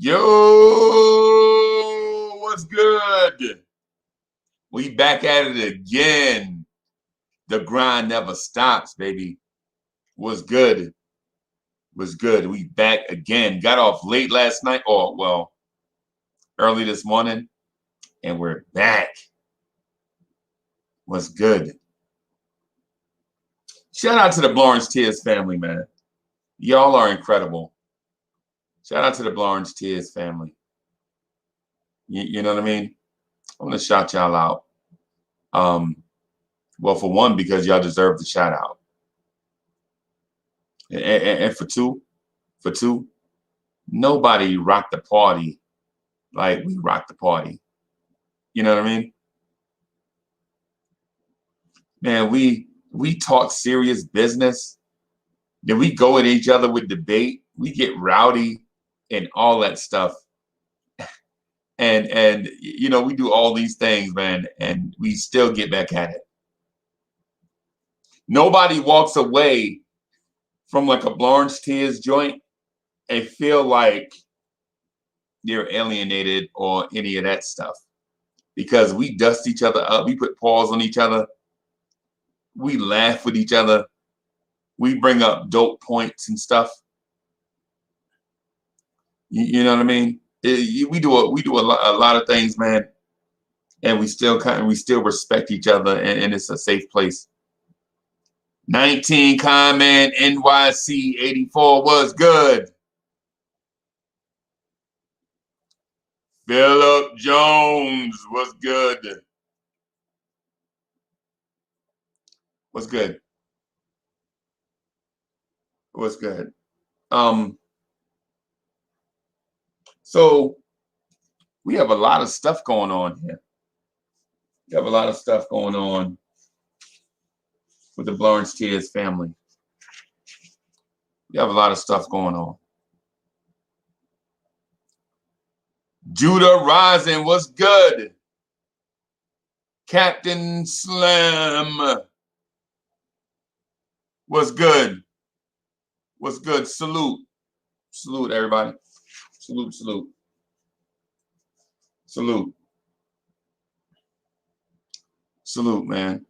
Yo, what's good? We back at it again. The grind never stops, baby. What's good? What's good? We back again. Got off late last night, or well, early this morning, and we're back. What's good? Shout out to the Lawrence Tears family, man. Y'all are incredible. Shout out to the Lawrence Tears family. You know what I mean? I'm gonna shout y'all out. Well, for one, because y'all deserve the shout out, and for two, nobody rocked the party like we rocked the party. You know what I mean? Man, we talk serious business. Then we go at each other with debate. We get rowdy and all that stuff. And we do all these things, man, and we still get back at it. Nobody walks away from like a Lawrence Tears joint and feel like they're alienated or any of that stuff. Because we dust each other up, we put paws on each other, we laugh with each other, we bring up dope points and stuff. You know what I mean? We do a lot of things, man, and we still respect each other, and it's a safe place. 19 comment NYC 84 was good. Philip Jones was good. What's good? What's good? So we have a lot of stuff going on here. We have a lot of stuff going on with the Lawrence Tears family. We have a lot of stuff going on. Judah Rising, what's good? Captain Slam, what's good? What's good? Salute. Salute, everybody. Salute, salute. Salute. Salute, man.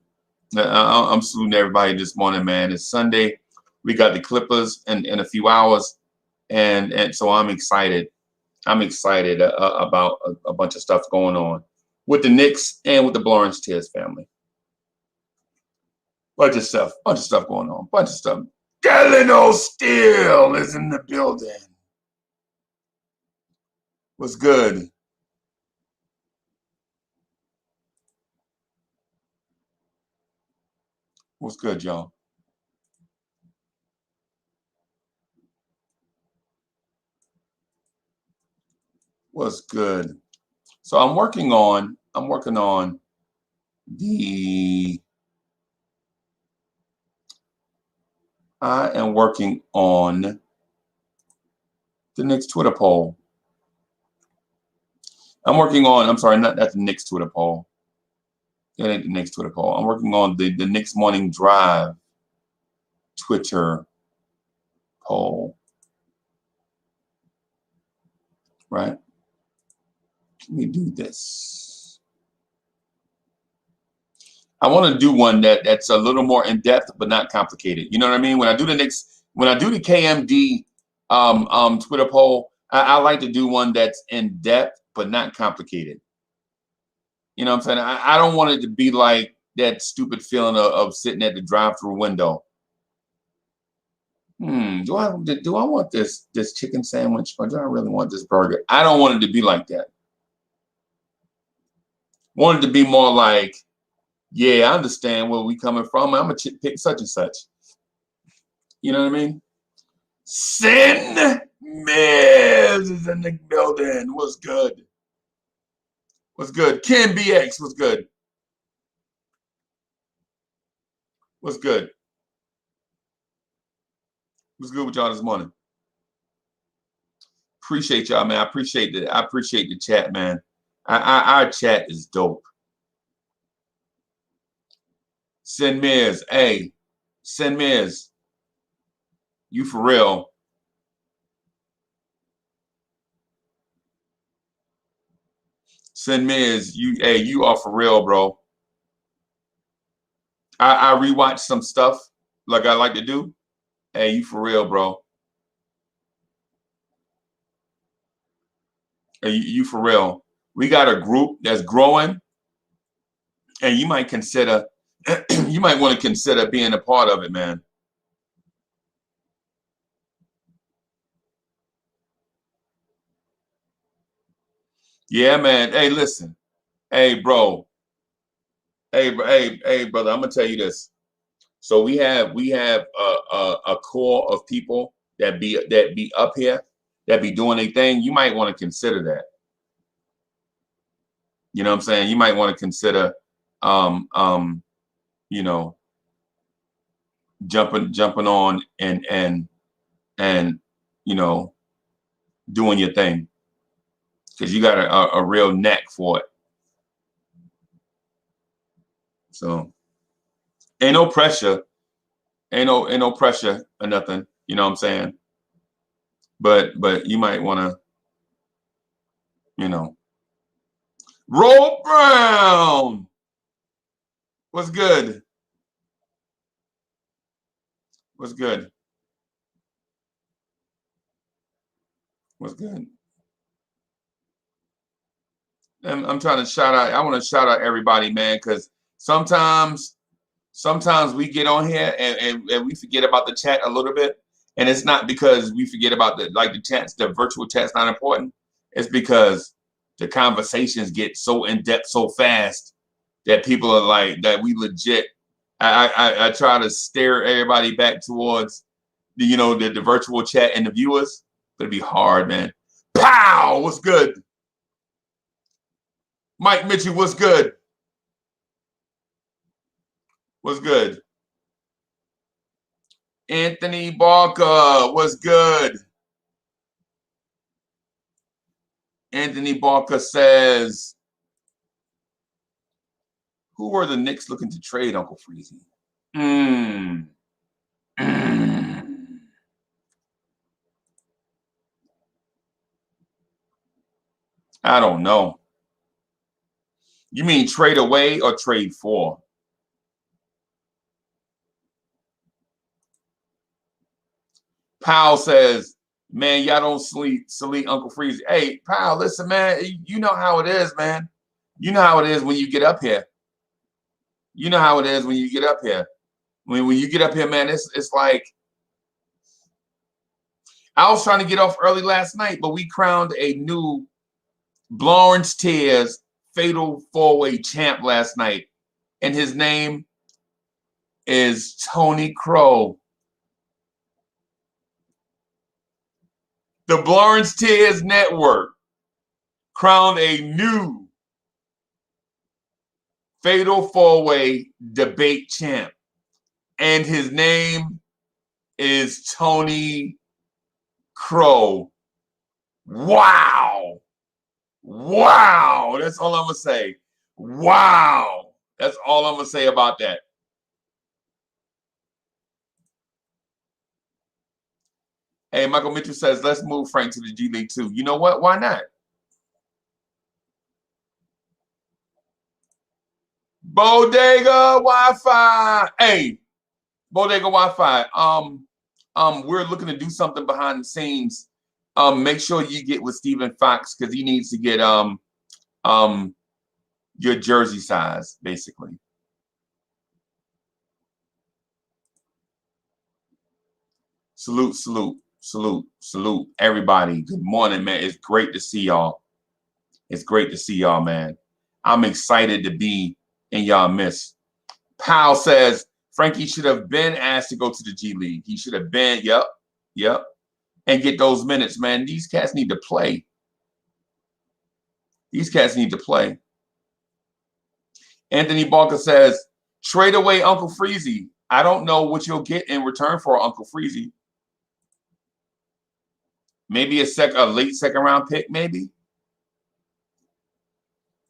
I'm saluting everybody this morning, man. It's Sunday. We got the Clippers in a few hours, and so I'm excited. I'm excited about a bunch of stuff going on with the Knicks and with the Lawrence Tears family. Bunch of stuff going on. Bunch of stuff. Delano Steele is in the building. What's good? What's good, y'all? What's good? So I'm working on the I am working on the Knicks Twitter poll. I'm sorry, not the Knicks Twitter poll. That ain't the Knicks Twitter poll. I'm working on the Knicks Morning Drive Twitter poll. Right? Let me do this. I want to do one that's a little more in depth but not complicated. You know what I mean? When I do the KMD Twitter poll, I like to do one that's in depth but not complicated. You know what I'm saying? I don't want it to be like that stupid feeling of sitting at the drive-through window. Do I want this chicken sandwich, or do I really want this burger? I don't want it to be like that. I want it to be more like, yeah, I understand where we coming from. I'm gonna pick such and such. You know what I mean? Sin Miz is in the building. What's good? What's good? Ken BX, what's good? What's good? What's good with y'all this morning? Appreciate y'all, man. I appreciate the chat, man. Our chat is dope. Sin Miz, hey, Sin Miz, you for real? Send me is you. Hey, you are for real, bro. I rewatch some stuff like I like to do. Hey, you for real, bro. Hey, you for real. We got a group that's growing, and you might consider, you might want to consider being a part of it, man. Yeah, man. Hey, listen. Hey, bro. Hey, brother. I'm gonna tell you this. So we have a core of people that be up here that be doing a thing. You might want to consider that. You know what I'm saying? You might want to consider, um, um, you know, jumping on and you know doing your thing because you got a real knack for it. So ain't no pressure, ain't no pressure or nothing. You know what I'm saying? But you might want to, you know, roll Brown. What's good? What's good? What's good? And I'm trying to shout out. I want to shout out everybody, man, because sometimes sometimes we get on here and we forget about the chat a little bit. And it's not because we forget about the chats, the virtual chat's not important. It's because the conversations get so in depth so fast that people are like that we legit. I try to steer everybody back towards the virtual chat and the viewers, but it'd be hard, man. Pow! What's good? Mike Mitchell, what's good? What's good? Anthony Barker, what's good? Anthony Barker says, who were the Knicks looking to trade Uncle Freezy? Mm. Mm. I don't know. You mean trade away or trade for? Powell says, man, y'all don't salute Uncle Freezy. Hey, Powell, listen, man, you know how it is, man. You know how it is when you get up here. You know how it is when you get up here. When you get up here, man, it's like I was trying to get off early last night, but we crowned a new Lawrence Tears Fatal Four-Way champ last night, and his name is Tony Crow. The Lawrence Tears Network crowned a new Fatal Four-Way debate champ, and his name is Tony Crow. Wow. Wow. That's all I'm going to say. Wow. That's all I'm going to say about that. Hey, Michael Mitchell says, let's move Frank to the G League too. You know what? Why not? Bodega Wi-Fi. Hey, Bodega Wi-Fi. We're looking to do something behind the scenes. Make sure you get with Stephen Fox because he needs to get um your jersey size, basically. Salute, salute, salute, salute, everybody. Good morning, man. It's great to see y'all. It's great to see y'all, man. I'm excited to be in y'all midst. Powell says Frankie should have been asked to go to the G League. He should have been, yep, and get those minutes, man. These cats need to play. These cats need to play. Anthony Barker says, trade away Uncle Freezy. I don't know what you'll get in return for Uncle Freezy. Maybe a late second round pick, maybe.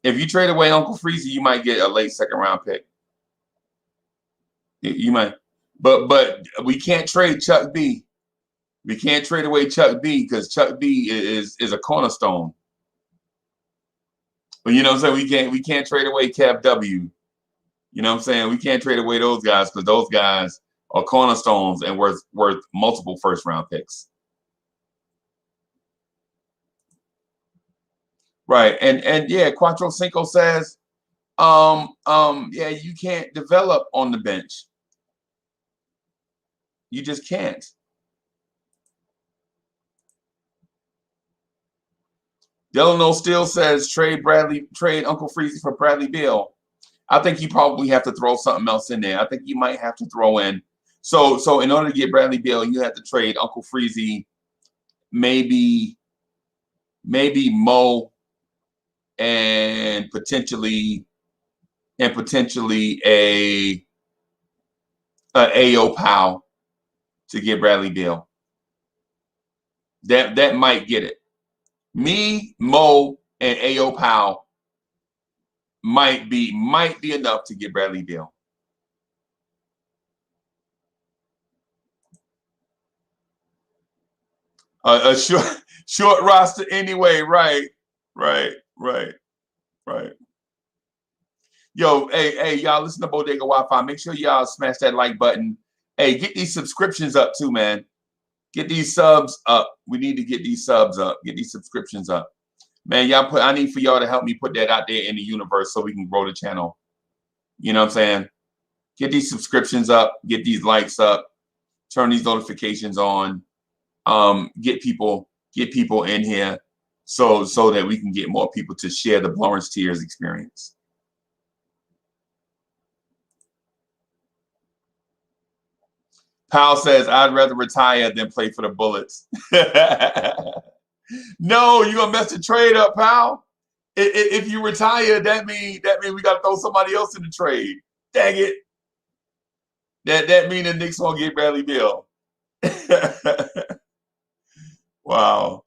If you trade away Uncle Freezy, you might get a late second round pick. You might, but we can't trade Chuck B. We can't trade away Chuck B because Chuck B is a cornerstone. But you know what I'm saying? We can't trade away Kev W. You know what I'm saying? We can't trade away those guys because those guys are cornerstones and worth multiple first round picks. Right. And yeah, Quattro Cinco says, yeah, you can't develop on the bench. You just can't. Delano still says trade Uncle Freezy for Bradley Beal. I think you probably have to throw something else in there. I think you might have to throw in. So in order to get Bradley Beal, you have to trade Uncle Freezy, maybe Mo, and potentially a AO Powell to get Bradley Beal. That might get it. Me, Mo, and AO Powell might be enough to get Bradley Beal. A short roster anyway, right. Yo, hey, y'all listen to Bodega Wi-Fi. Make sure y'all smash that like button. Hey, get these subscriptions up too, man. Get these subs up. We need to get these subs up. Get these subscriptions up. Man, I need for y'all to help me put that out there in the universe so we can grow the channel. You know what I'm saying? Get these subscriptions up, get these likes up, turn these notifications on. Get people in here so that we can get more people to share the Lawrence Tears experience. Powell says, I'd rather retire than play for the Bullets. No, you're gonna mess the trade up, Powell. If you retire, that mean we gotta throw somebody else in the trade. Dang it. That mean the Knicks won't get Bradley Beal. Wow.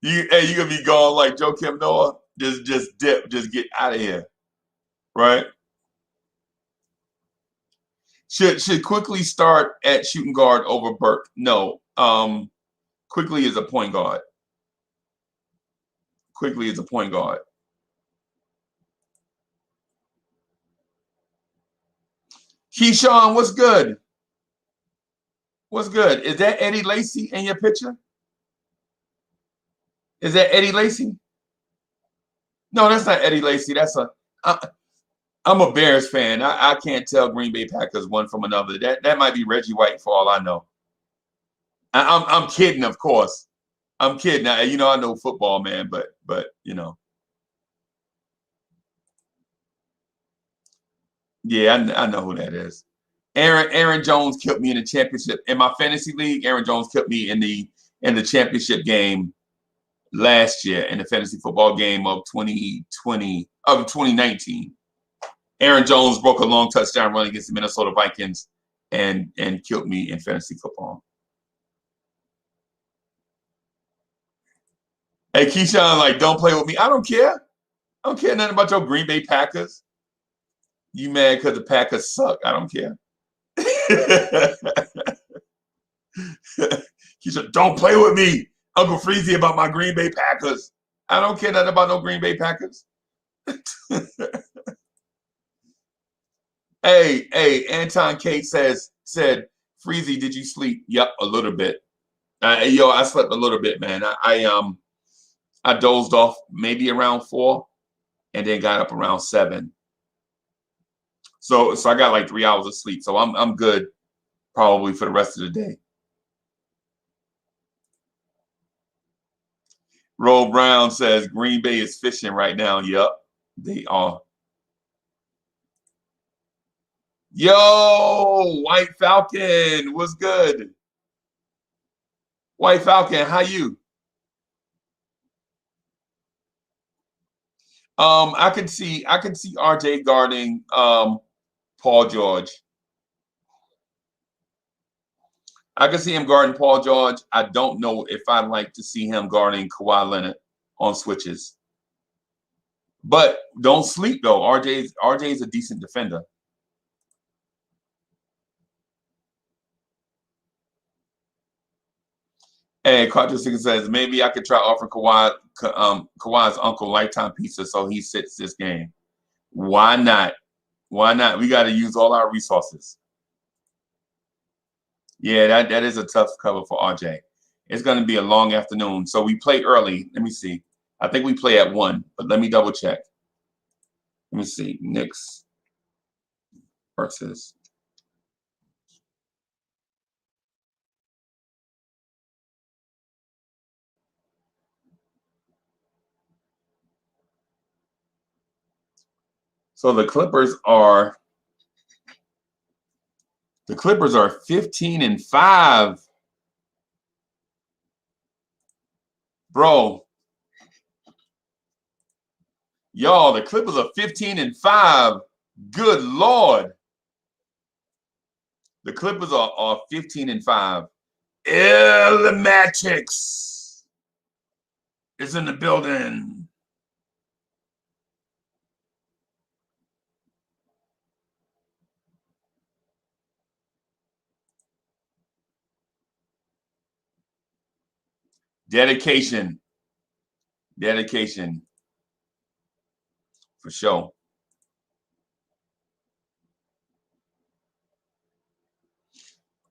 You gonna be gone like Joakim Noah. Just dip, just get out of here. Right? Should Quickly start at shooting guard over Burke? No. Quickly is a point guard. Quickly is a point guard. Keyshawn, what's good? What's good? Is that Eddie Lacy in your picture? Is that Eddie Lacy? No, that's not Eddie Lacy. I'm a Bears fan. I can't tell Green Bay Packers one from another. That might be Reggie White for all I know. I'm kidding, of course. I'm kidding. I know football, man, but yeah, I know who that is. Aaron Jones killed me in the championship in my fantasy league. Aaron Jones killed me in the championship game last year in the fantasy football game of 2019. Aaron Jones broke a long touchdown run against the Minnesota Vikings and killed me in fantasy football. Hey, Keyshawn, like, don't play with me. I don't care. I don't care nothing about your Green Bay Packers. You mad because the Packers suck. I don't care. Keyshawn, don't play with me, Uncle Freezy, about my Green Bay Packers. I don't care nothing about no Green Bay Packers. Hey, Anton Kate said, Freezy, did you sleep? Yep, a little bit. I slept a little bit, man. I dozed off maybe around 4 and then got up around 7. So I got like 3 hours of sleep. So I'm good probably for the rest of the day. Roll Brown says Green Bay is fishing right now. Yep, they are. Yo, White Falcon, what's good? White Falcon, how you? I can see RJ guarding Paul George. I can see him guarding Paul George. I don't know if I'd like to see him guarding Kawhi Leonard on switches. But don't sleep though. RJ's a decent defender. Hey, Carter Singer says maybe I could try offering Kawhi's uncle lifetime pizza so he sits this game. Why not? Why not? We got to use all our resources. Yeah, that is a tough cover for RJ. It's going to be a long afternoon. So we play early. Let me see. I think we play at 1, but let me double check. Let me see. Knicks versus. So the Clippers are 15-5. Bro. Y'all, the Clippers are 15-5. Good Lord. The Clippers are 15-5. The Matrix is in the building. Dedication. Dedication. For sure.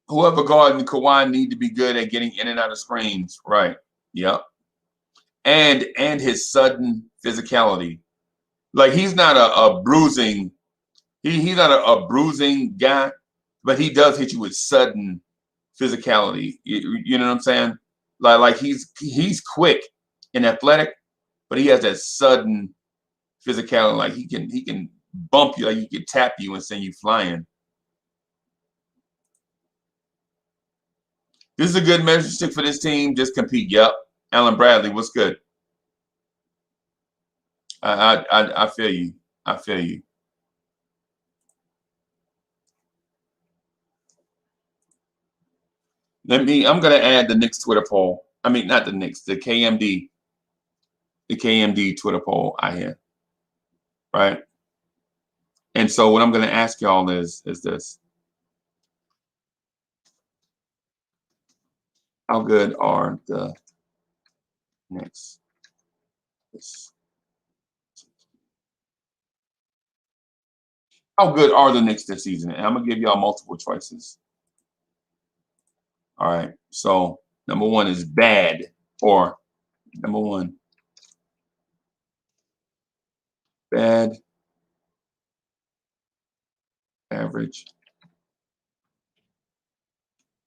Whoever guarding Kawhi need to be good at getting in and out of screens. Right. Yep. And his sudden physicality. Like he's not a bruising, he's not a bruising guy, but he does hit you with sudden physicality. You know what I'm saying? Like he's quick and athletic, but he has that sudden physicality. Like he can bump you, like he can tap you and send you flying. This is a good measure stick for this team. Just compete. Yep. Alan Bradley, what's good? I feel you. I feel you. I'm gonna add the Knicks Twitter poll. I mean, not the Knicks, the KMD. The KMD Twitter poll I hear. Right. And so what I'm gonna ask y'all is this. How good are the Knicks? How good are the Knicks this season? And I'm gonna give y'all multiple choices. All right. So number 1 is bad, or number 1, bad, average,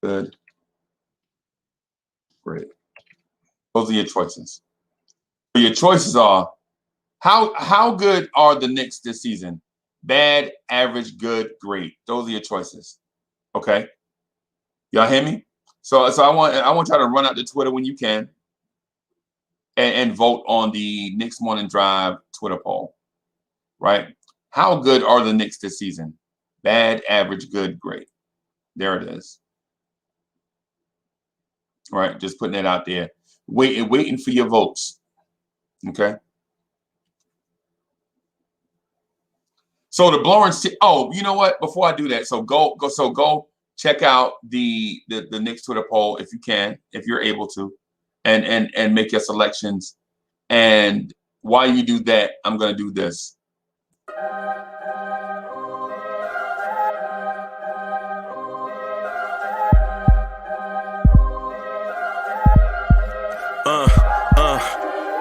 good, great. Those are your choices. So your choices are how good are the Knicks this season? Bad, average, good, great. Those are your choices. Okay. Y'all hear me? So I want y'all to run out to Twitter when you can and vote on the Knicks Morning Drive Twitter poll. Right? How good are the Knicks this season? Bad, average, good, great. There it is. All right, just putting it out there. Waiting for your votes. Okay. So the blowing. Oh, you know what? Before I do that, so go check out the Knicks Twitter poll if you can, if you're able to, and make your selections. And while you do that, I'm gonna do this.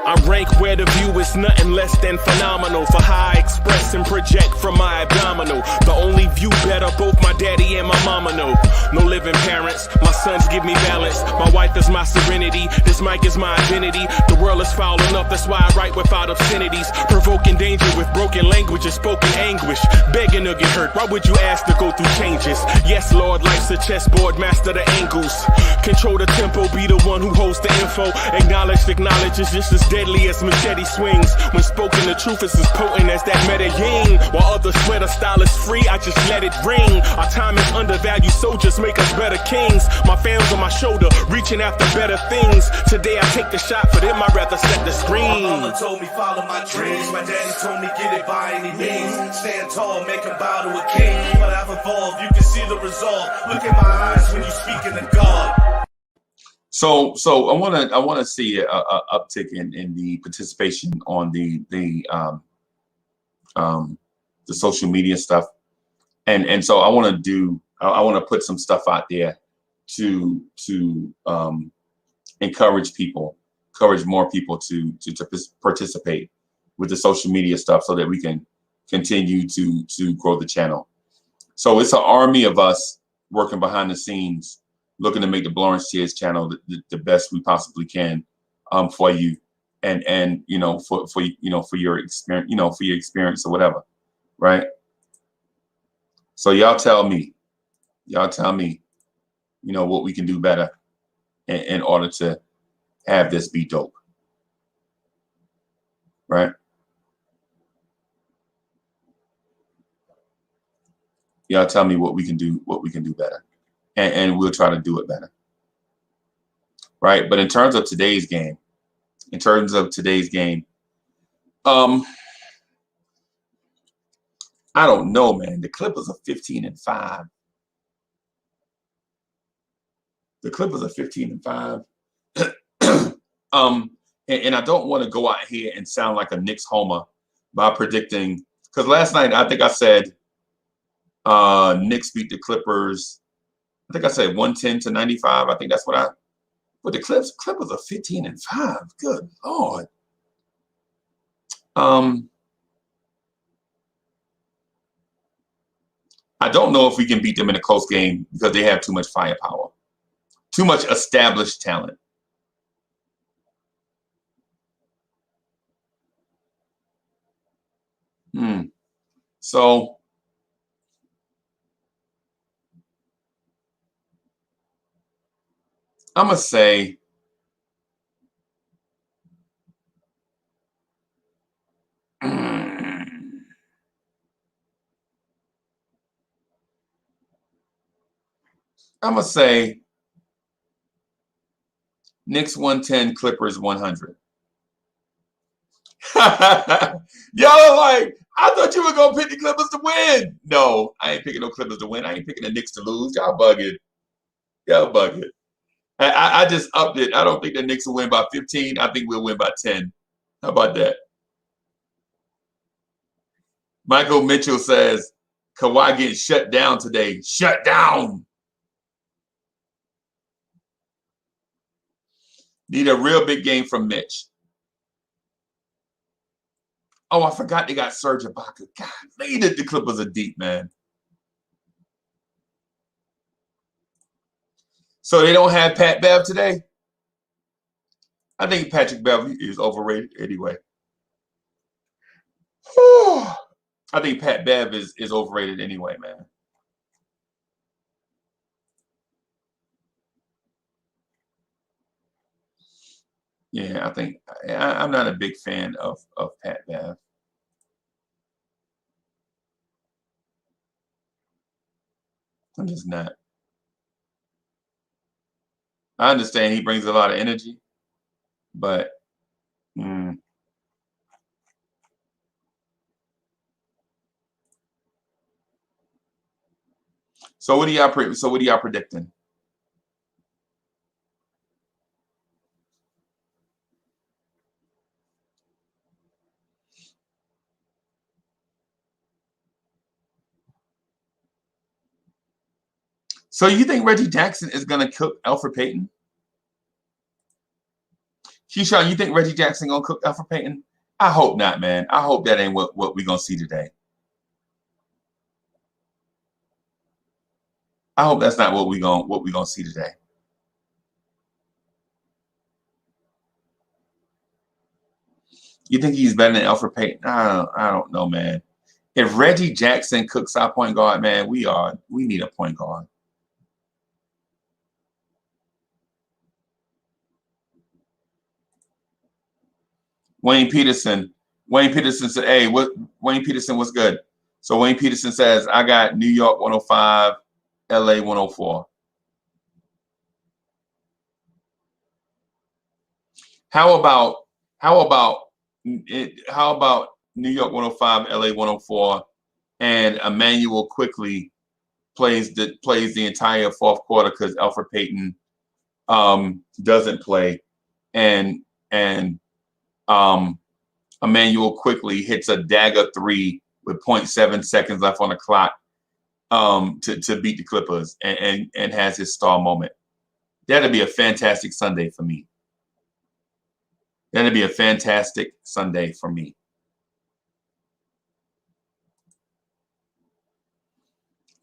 I rank where the view is nothing less than phenomenal. For how I express and project from my abdominal. The only view better, both my daddy and my mama know. No living parents, my sons give me balance. My wife is my serenity, this mic is my identity. The world is foul enough, that's why I write without obscenities. Provoking danger with broken language and spoken anguish. Begging to get hurt, why would you ask to go through changes? Yes, Lord, life's a chessboard, master the angles. Control the tempo, be the one who holds the info. Acknowledge is just as deadly as machete swings. When spoken, the truth is as potent as that Medellin. While others swear the style is free, I just let it ring. Our time is undervalued, soldiers make us better kings. My fans on my shoulder, reaching after better things. Today I take the shot, for them I'd rather set the screen. My mama told me follow my dreams. My daddy told me get it by any means. Stand tall, make him bow to a king. But I've evolved, you can see the result. Look in my eyes when you speaking to God. So I wanna see a uptick in the participation on the social media stuff, and so I want to put some stuff out there to encourage people, encourage more people to participate with the social media stuff so that we can continue to grow the channel. So it's an army of us working behind the scenes, looking to make the Lawrence Tears channel the best we possibly can for you, and you know for you know for your experience, for your experience or whatever, right? So y'all tell me, what we can do better in order to have this be dope, right? Y'all tell me what we can do better, and we'll try to do it better, right? But in terms of today's game, um, I don't know, man. The Clippers are 15-5. The Clippers are 15-5. And I don't want to go out here and sound like a Knicks homer by predicting, because last night I think I said Knicks beat the Clippers. I think I said 110-95. I think that's what but the Clippers are 15-5. Good Lord. I don't know if we can beat them in a close game because they have too much firepower, too much established talent. So I'm gonna say Knicks 110, Clippers 100. Y'all are like, I thought you were gonna pick the Clippers to win. No, I ain't picking no Clippers to win. I ain't picking the Knicks to lose. Y'all bugging. Y'all bugging. I just upped it. I don't think the Knicks will win by 15. I think we'll win by 10. How about that? Michael Mitchell says, Kawhi getting shut down today. Shut down. Need a real big game from Mitch. Oh, I forgot they got Serge Ibaka. God, the Clippers are deep, man. So they don't have Pat Bev today? I think Patrick Bev is overrated anyway. I think Pat Bev is overrated anyway, man. Yeah, I think I'm not a big fan of Pat Bev. I'm just not. I understand he brings a lot of energy, but So what are y'all predicting? So you think Reggie Jackson is gonna cook Elfrid Payton? Keyshawn, you think Reggie Jackson gonna cook Elfrid Payton? I hope not, man. I hope that ain't what we're gonna see today. I hope that's not what we're gonna see today. You think he's better than Elfrid Payton? I don't know, man. If Reggie Jackson cooks our point guard, man, we need a point guard. Wayne Peterson said, "Hey, Wayne Peterson was good." So Wayne Peterson says, "I got New York 105, LA 104." How about New York 105, LA 104, and Emmanuel quickly plays the entire fourth quarter because Elfrid Payton doesn't play, and Emmanuel quickly hits a dagger three with 0.7 seconds left on the clock to beat the Clippers and has his star moment. That'd be a fantastic Sunday for me. That'd be a fantastic Sunday for me.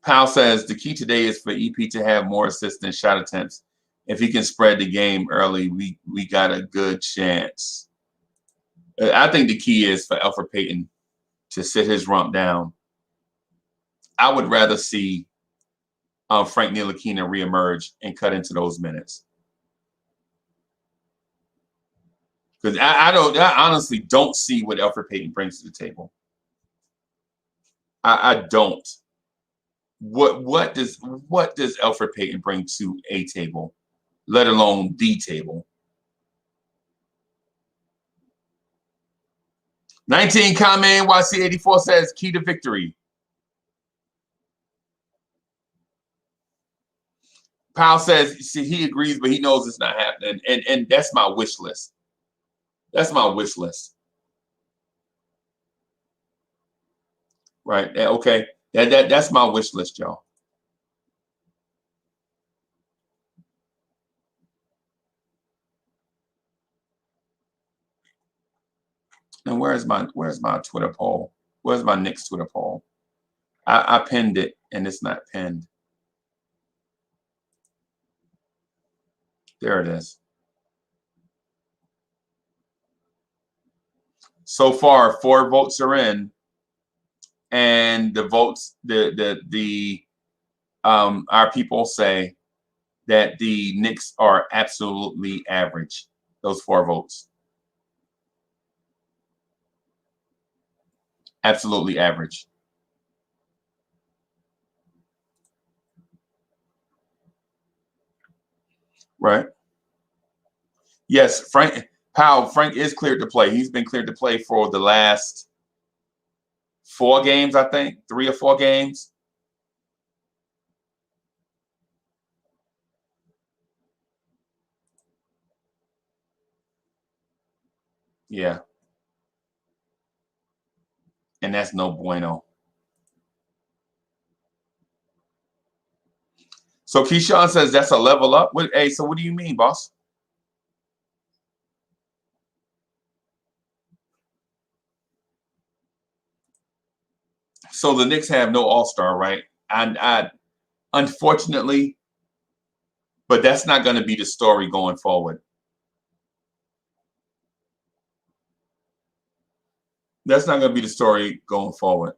Powell says the key today is for EP to have more assists than shot attempts. If he can spread the game early, we got a good chance. I think the key is for Elfrid Payton to sit his rump down. I would rather see Frank Ntilikina reemerge and cut into those minutes. Because I honestly don't see what Elfrid Payton brings to the table. I don't. What does Elfrid Payton bring to a table, let alone the table? 19 comment YC84 says key to victory. Powell says he agrees, but he knows it's not happening, and that's my wish list. That's my wish list. Right? Okay. That's my wish list, y'all. And where's my Twitter poll? Where's my Knicks Twitter poll? I pinned it and it's not pinned. There it is. So far, 4 votes are in, and the votes our people say that the Knicks are absolutely average. Those 4 votes. Absolutely average. Right? Yes, Frank is cleared to play. He's been cleared to play for the last 4 games, I think. 3 or 4 games. Yeah. And that's no bueno. So Keyshawn says that's a level up. Hey, so what do you mean, boss? So the Knicks have no all-star, right? And unfortunately, but that's not going to be the story going forward. That's not going to be the story going forward.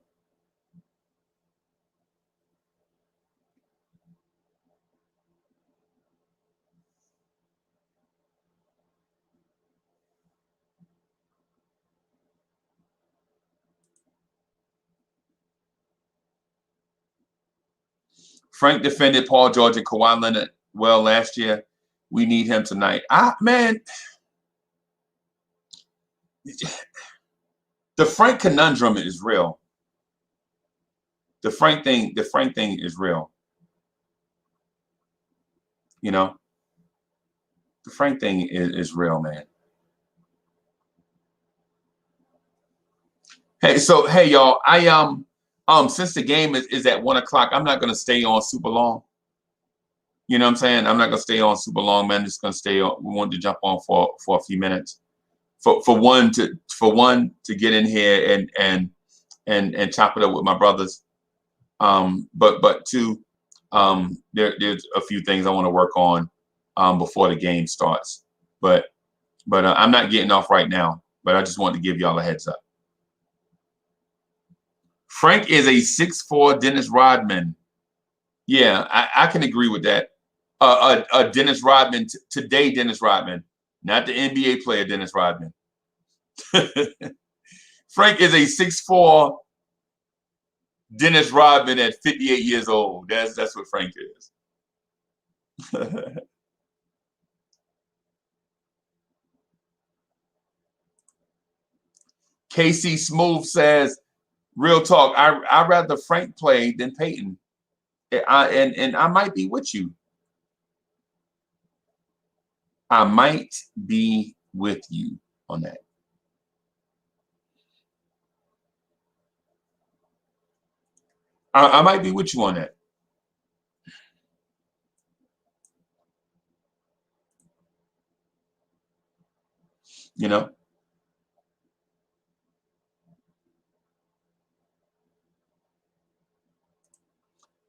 Frank defended Paul George and Kawhi Leonard well last year. We need him tonight. Man, the Frank conundrum is real. The Frank thing is real. You know, the Frank thing is real, man. Hey, y'all, since the game is at 1 o'clock, I'm not gonna stay on super long. You know what I'm saying? I'm not gonna stay on super long, man. I'm just gonna stay on. We wanted to jump on for a few minutes. For one to get in here and chop it up with my brothers. But 2, there's a few things I want to work on before the game starts. But I'm not getting off right now. But I just wanted to give y'all a heads up. Frank is a 6'4" Dennis Rodman. Yeah, I can agree with that. Dennis Rodman today, Dennis Rodman, not the NBA player Dennis Rodman. Frank is a 6'4" Dennis Rodman at 58 years old. That's what Frank is. KC Smooth says, real talk, I'd rather Frank play than Payton. And I might be with you. I might be with you on that. I might be with you on that. You know?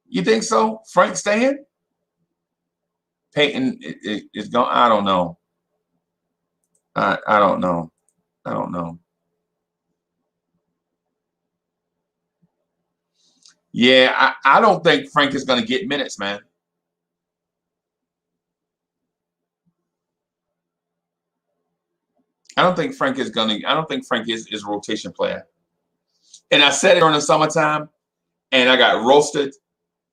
You think so? Frank staying? Peyton is going. I don't know. I don't know. I don't know. Yeah, I don't think Frank is going to get minutes, man. I don't think Frank is going to. I don't think Frank is a rotation player. And I said it during the summertime, and I got roasted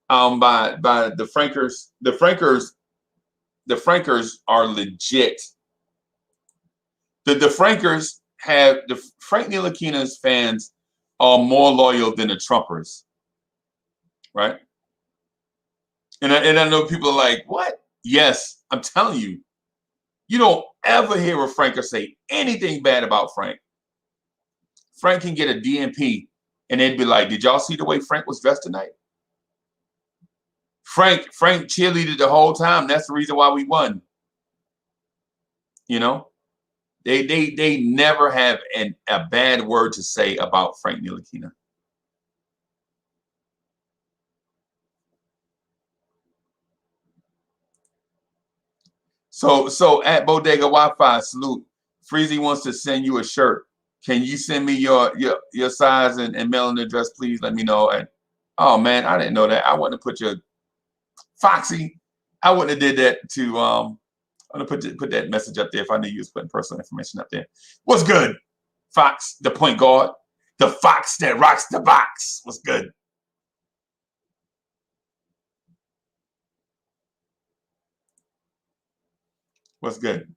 by the Frankers. The Frankers are legit. The Frankers have the Frank Ntilikina's fans are more loyal than the Trumpers, right? And I know people are like, what? Yes, I'm telling you, you don't ever hear a Franker say anything bad about Frank. Frank can get a DNP, and they'd be like, did y'all see the way Frank was dressed tonight? Frank cheerleaded the whole time. That's the reason why we won. You know, they never have a bad word to say about Frank Ntilikina. So at Bodega Wi-Fi, salute. Freezy wants to send you a shirt. Can you send me your size and mailing address, please? Let me know. And oh man, I didn't know that. I wouldn't have put your Foxy. I wouldn't have did that to I'm gonna put that message up there if I knew you was putting personal information up there. What's good, Fox, the point guard, the Fox that rocks the box. What's good? What's good?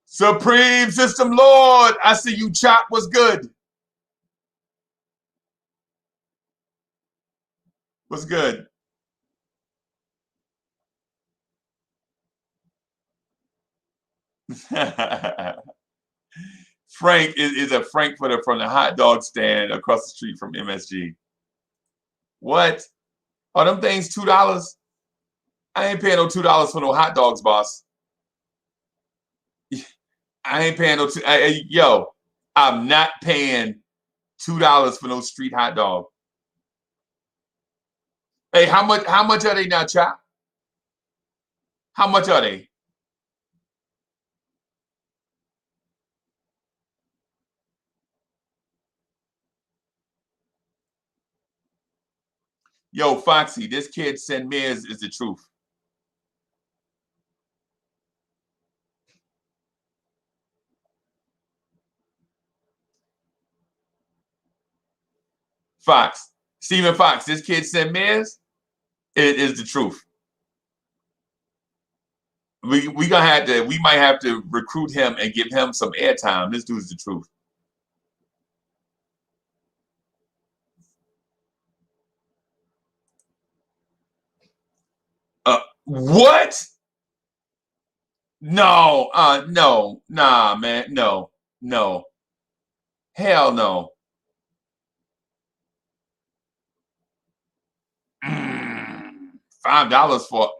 Supreme System Lord, I see you, Chop. What's good? What's good? Frank is a Frankfurter from the hot dog stand across the street from MSG. What? Are them things $2? I ain't paying no $2 for no hot dogs, boss. I ain't paying no yo. I'm not paying $2 for no street hot dog. Hey, how much are they now, Chop? How much are they? Yo, Foxy, this kid sent me is the truth. Fox, Stephen Fox, this kid sent me is the truth. We might have to recruit him and give him some airtime. This dude's the truth. What? No, no, nah, man, no, hell no. $5 for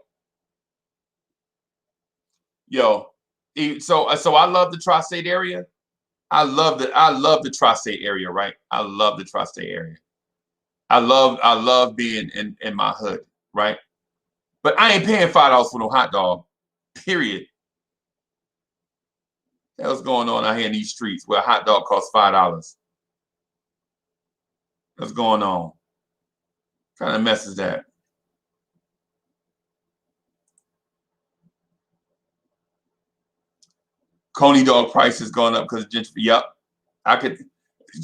yo. So I love the tri-state area. I love the tri-state area, right? I love the tri-state area. I love being in my hood, right? But I ain't paying $5 for no hot dog. Period. What's going on out here in these streets where a hot dog costs $5? What's going on? What kind of mess is that? Coney dog price has gone up because of gentrification. Yep. I could.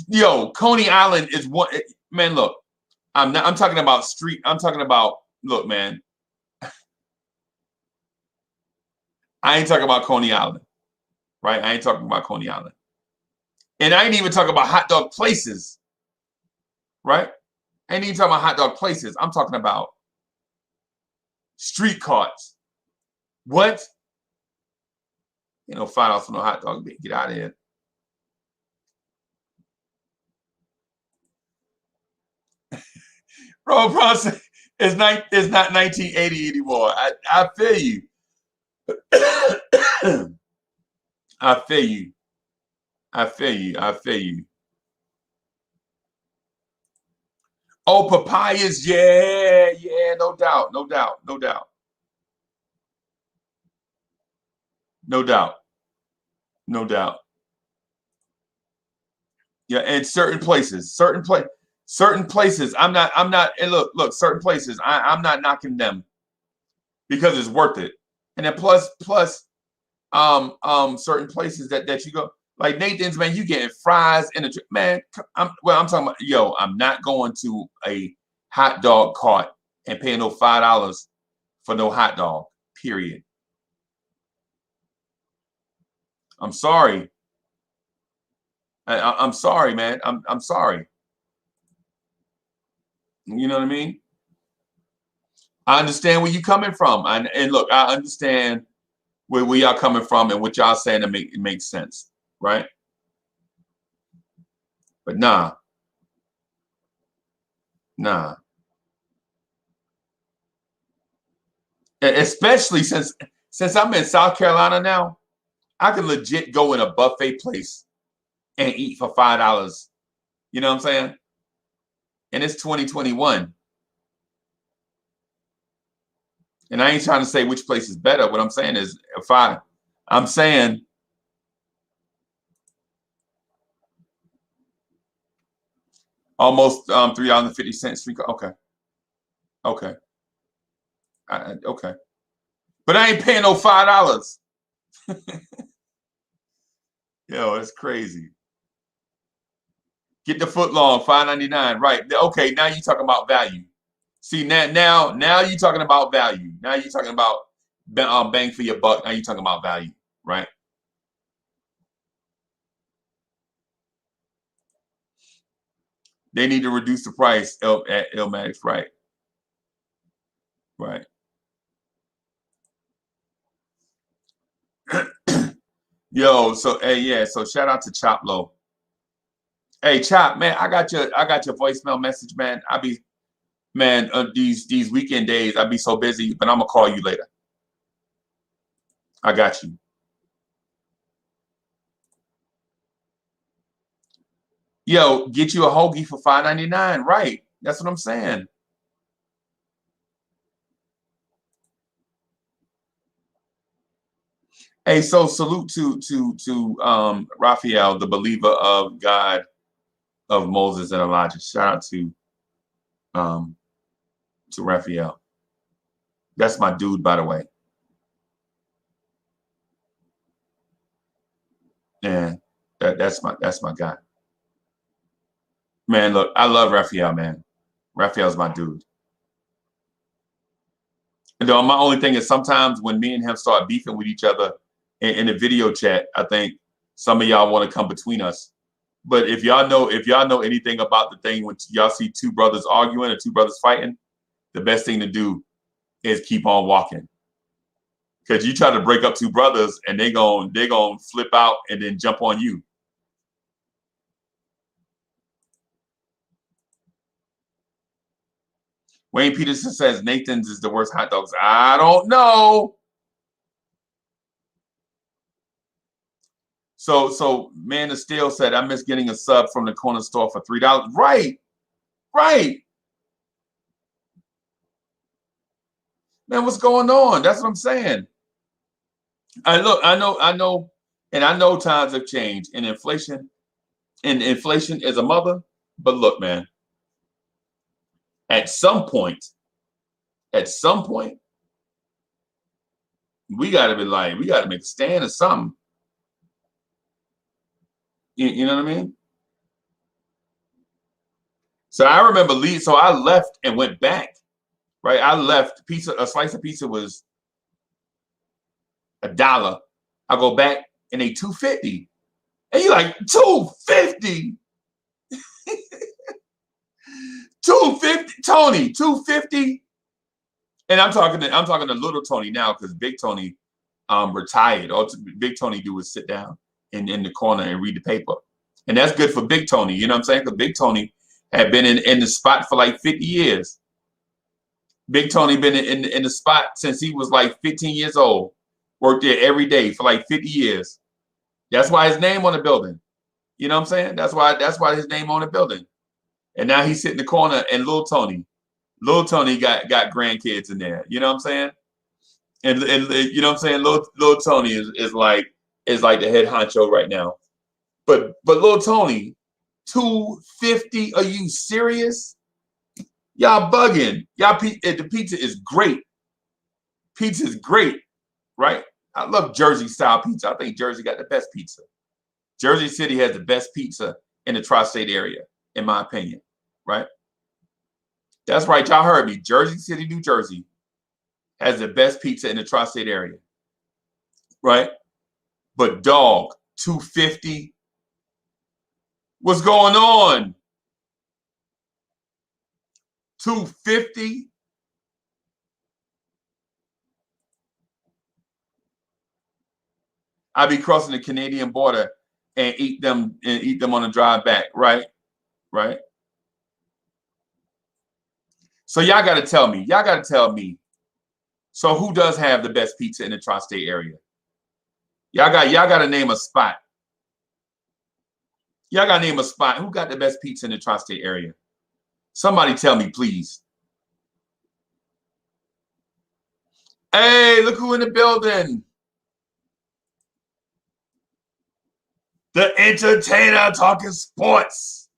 Yo, Coney Island is one. Man, look. I'm talking about street. I'm talking about. Look, man. I ain't talking about Coney Island, right? I ain't talking about Coney Island, and I ain't even talking about hot dog places, right? I ain't even talking about hot dog places. I'm talking about street carts. What? You know, $5 for no hot dog. Get out of here. Bro, Bronson, it's not 1980 anymore. I feel you. I feel you. I feel you. I feel you. Oh, papayas, yeah, no doubt, no doubt, no doubt, no doubt, no doubt. Yeah, and certain places. I'm not. And look, certain places. I'm not knocking them because it's worth it. And then plus, certain places that you go, like Nathan's, man, you getting fries in the man. I'm talking about, I'm not going to a hot dog cart and paying no $5 for no hot dog. Period. I'm sorry. I'm sorry, man. I'm sorry. You know what I mean? I understand where you're coming from, and look, I understand where we are coming from and what y'all saying to it makes sense, right? But nah. Especially since I'm in South Carolina now, I can legit go in a buffet place and eat for $5. You know what I'm saying? And it's 2021. And I ain't trying to say which place is better. What I'm saying is I'm saying almost $3.50. Okay. Okay. Okay. But I ain't paying no $5. Yo, it's crazy. Get the foot long, $5.99. Right. Okay, now you're talking about value. See, now you're talking about value. Now you're talking about bang for your buck. Now you're talking about value, right? They need to reduce the price at Ilmatic, right? Right. Yo, so hey, yeah, so shout out to Chop Low. Hey, Chop, man, I got your voicemail message, man. These weekend days, I be so busy, but I'm gonna call you later. I got you. Yo, get you a hoagie for $5.99, right? That's what I'm saying. Hey, so salute to Raphael, the believer of God, of Moses and Elijah. Shout out to Raphael. That's my dude, by the way. And that's my guy. Man, look, I love Raphael, man. Raphael's my dude. And though my only thing is sometimes when me and him start beefing with each other in the video chat, I think some of y'all want to come between us. But if y'all know anything about the thing when y'all see two brothers arguing or two brothers fighting, the best thing to do is keep on walking. Because you try to break up two brothers and they're gonna flip out and then jump on you. Wayne Peterson says Nathan's is the worst hot dogs. I don't know. So Man of Steel said, I miss getting a sub from the corner store for $3. Right. Man, what's going on? That's what I'm saying. I know, and I know times have changed and inflation is a mother. But look, man, at some point, we gotta make a stand or something. You know what I mean? So I remember so I left and went back. Right? I left a slice of pizza was $1. I go back and they $2.50. And you're like, $2.50? $2.50, Tony, $2.50? And I'm talking to little Tony now because Big Tony retired. All Big Tony do is sit down in the corner and read the paper. And that's good for Big Tony, you know what I'm saying? Because Big Tony had been in the spot for like 50 years. Big Tony been in the spot since he was like 15 years old. Worked there every day for like 50 years. That's why his name on the building. You know what I'm saying? That's why his name on the building. And now he's sitting in the corner and Little Tony got grandkids in there. You know what I'm saying? And you know what I'm saying? Little Tony is like the head honcho right now. But Little Tony, 250? Are you serious? Y'all bugging. The pizza is great. Pizza is great, right? I love Jersey style pizza. I think Jersey got the best pizza. Jersey City has the best pizza in the tri-state area, in my opinion, right? That's right. Y'all heard me. Jersey City, New Jersey has the best pizza in the tri-state area, right? But dog, 250. What's going on? 250? I'd be crossing the Canadian border and eat them on the drive back, right? Right? So y'all got to tell me. So who does have the best pizza in the tri-state area? Y'all got to name a spot. Y'all got to name a spot. Who got the best pizza in the tri-state area? Somebody tell me, please. Hey, look who in the building. The entertainer talking sports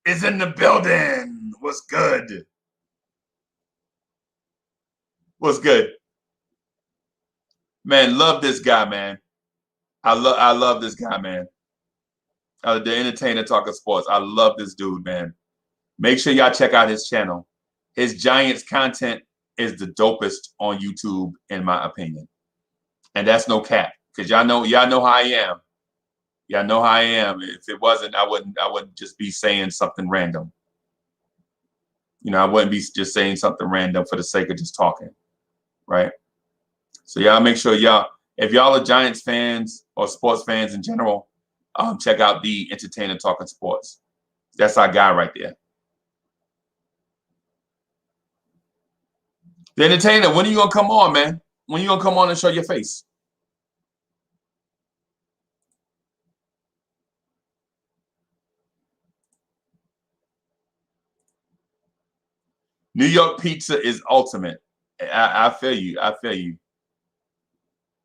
is in the building. What's good? What's good? Man, love this guy, man. I love this guy, man. The entertainer talking sports. I love this dude, man. Make sure y'all check out his channel. His Giants content is the dopest on YouTube, in my opinion. And that's no cap. Because y'all know how I am. Y'all know how I am. If it wasn't, I wouldn't just be saying something random. You know, I wouldn't be just saying something random for the sake of just talking. Right? So y'all make sure if y'all are Giants fans or sports fans in general, check out the entertainer talking sports. That's our guy right there. The entertainer, when are you gonna come on, man? When are you gonna come on and show your face? New York pizza is ultimate. I feel you. I feel you.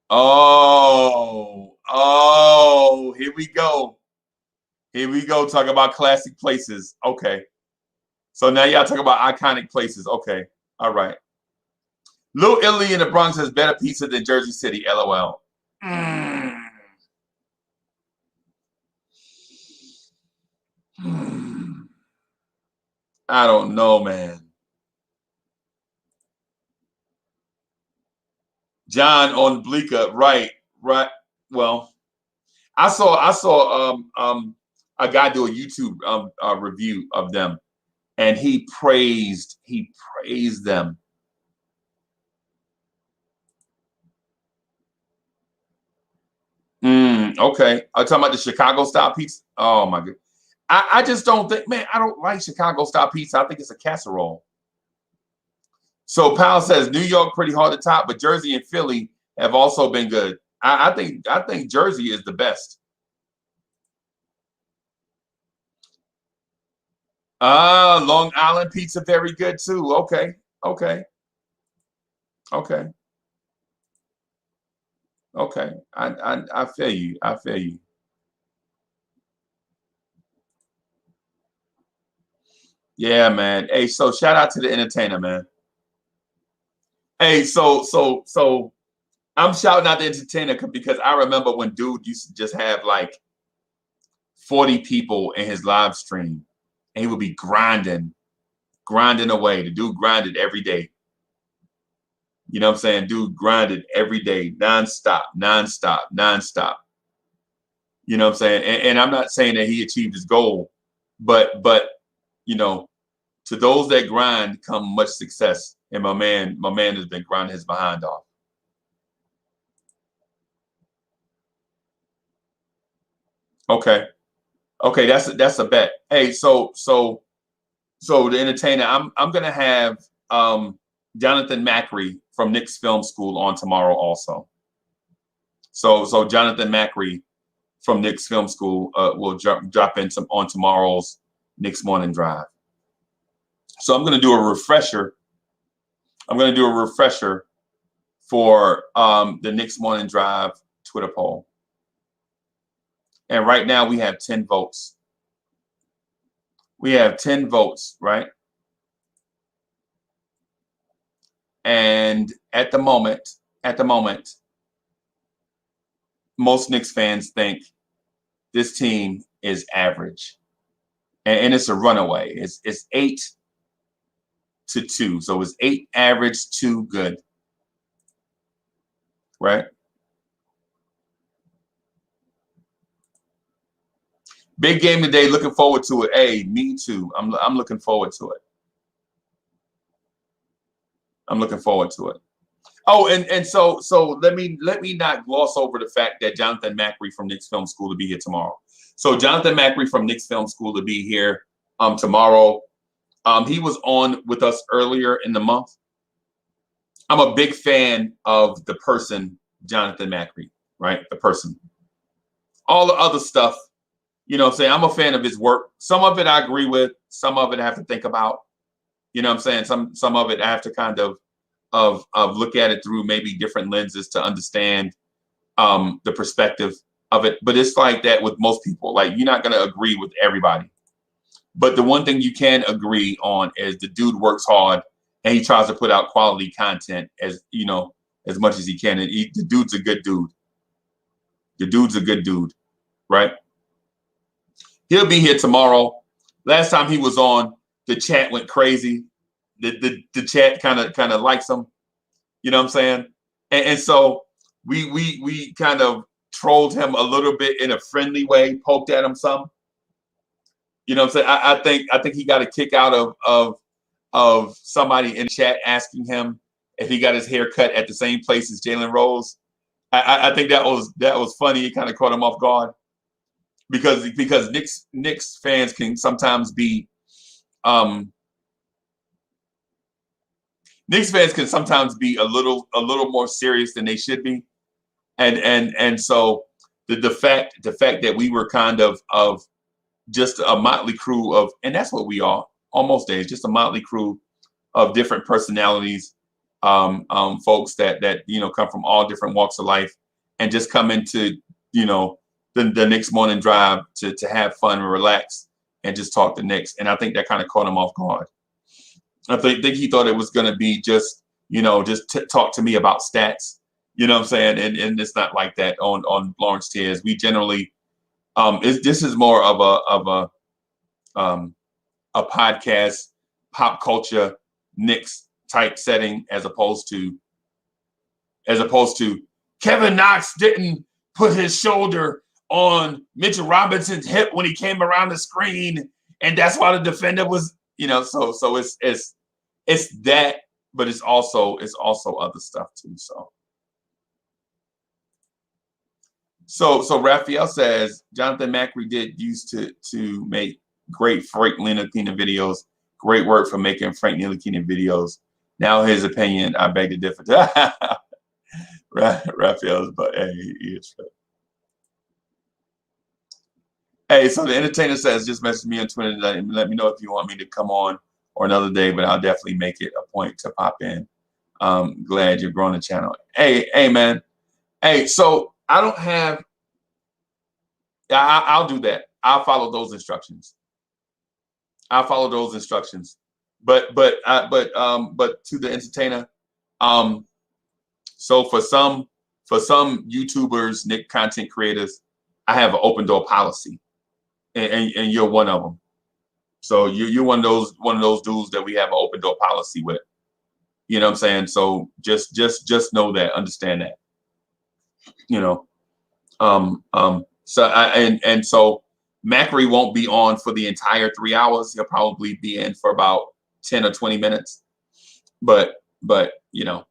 Oh, here we go. Here we go. Talk about classic places. Okay. So now y'all talk about iconic places. Okay. All right. Little Italy in the Bronx has better pizza than Jersey City. LOL. I don't know, man. John on Bleecker, right. Well, I saw a guy do a YouTube review of them, and he praised them. Okay. I'm talking about the Chicago style pizza. Oh my god. I just don't think, man, I don't like Chicago style pizza. I think it's a casserole. So Powell says New York pretty hard to top, but Jersey and Philly have also been good. I think Jersey is the best. Long Island pizza, very good too. Okay. I feel you. I feel you. Yeah, man. Hey, so shout out to the entertainer, man. Hey, so I'm shouting out the entertainer because I remember when dude used to just have like 40 people in his live stream, and he would be grinding away. The dude grinded every day. You know what I'm saying? Dude grinded every day, nonstop. You know what I'm saying? And I'm not saying that he achieved his goal, but you know, to those that grind come much success. And my man has been grinding his behind off. Okay. Okay, that's a bet. Hey, so the entertainer, I'm gonna have Jonathan Macri from Knicks Film School on tomorrow also. So Jonathan Macri from Knicks Film School will drop in on tomorrow's Knicks Morning Drive. So I'm gonna do a refresher. I'm gonna do a refresher for the Knicks Morning Drive Twitter poll. And right now we have 10 votes. We have 10 votes, right? And at the moment, most Knicks fans think this team is average. And it's a runaway. It's 8-2. So it's 8 average, 2 good. Right? Big game today. Looking forward to it. Hey, me too. I'm looking forward to it. I'm looking forward to it. Oh, and so let me not gloss over the fact that Jonathan Macri from Knicks Film School to be here tomorrow. So Jonathan Macri from Knicks Film School to be here tomorrow. He was on with us earlier in the month. I'm a big fan of the person Jonathan Macri, right? The person. All the other stuff, you know what I'm saying? I'm a fan of his work. Some of it I agree with. Some of it I have to think about. You know what I'm saying? Some of it I have to kind of look at it through maybe different lenses to understand the perspective of it. But it's like that with most people. Like, you're not going to agree with everybody. But the one thing you can agree on is the dude works hard and he tries to put out quality content as much as he can. And the dude's a good dude. The dude's a good dude, right? He'll be here tomorrow. Last time he was on, the chat went crazy. The chat kind of likes him. You know what I'm saying? And so we kind of trolled him a little bit in a friendly way, poked at him some. You know what I'm saying? I think he got a kick out of somebody in chat asking him if he got his hair cut at the same place as Jalen Rose. I think that was funny. It kind of caught him off guard because Knicks fans can sometimes be Knicks fans can sometimes be a little more serious than they should be, and so the fact that we were kind of just a motley crew of, and that's what we are on most days, just a motley crew of different personalities, folks that come from all different walks of life and just come into the Knicks Morning Drive to have fun and relax and just talk to Knicks. And I think that kind of caught him off guard. I think he thought it was going to be just talk to me about stats. You know what I'm saying? And it's not like that on Lawrence Tears. We generally this is more of a podcast, pop culture, Knicks type setting as opposed to Kevin Knox didn't put his shoulder on Mitchell Robinson's hip when he came around the screen, and that's why the defender was, so it's that, but it's also other stuff too. So Raphael says Jonathan Macri did used to make great Frank Ntilikina videos. Great work for making Frank Ntilikina videos. Now his opinion, I beg to differ. Raphael's, but hey, he is right. Hey, so the entertainer says, just message me on Twitter and let me know if you want me to come on or another day, but I'll definitely make it a point to pop in. Glad you're growing the channel. Hey, man. Hey, so I don't have. I'll do that. I'll follow those instructions. But to the entertainer, so for some YouTubers, Nick content creators, I have an open door policy, and you're one of them. So you're one of those dudes that we have an open door policy with. You know what I'm saying? So just know that, understand that. So Macri won't be on for the entire 3 hours. He'll probably be in for about 10 or 20 minutes. but you know,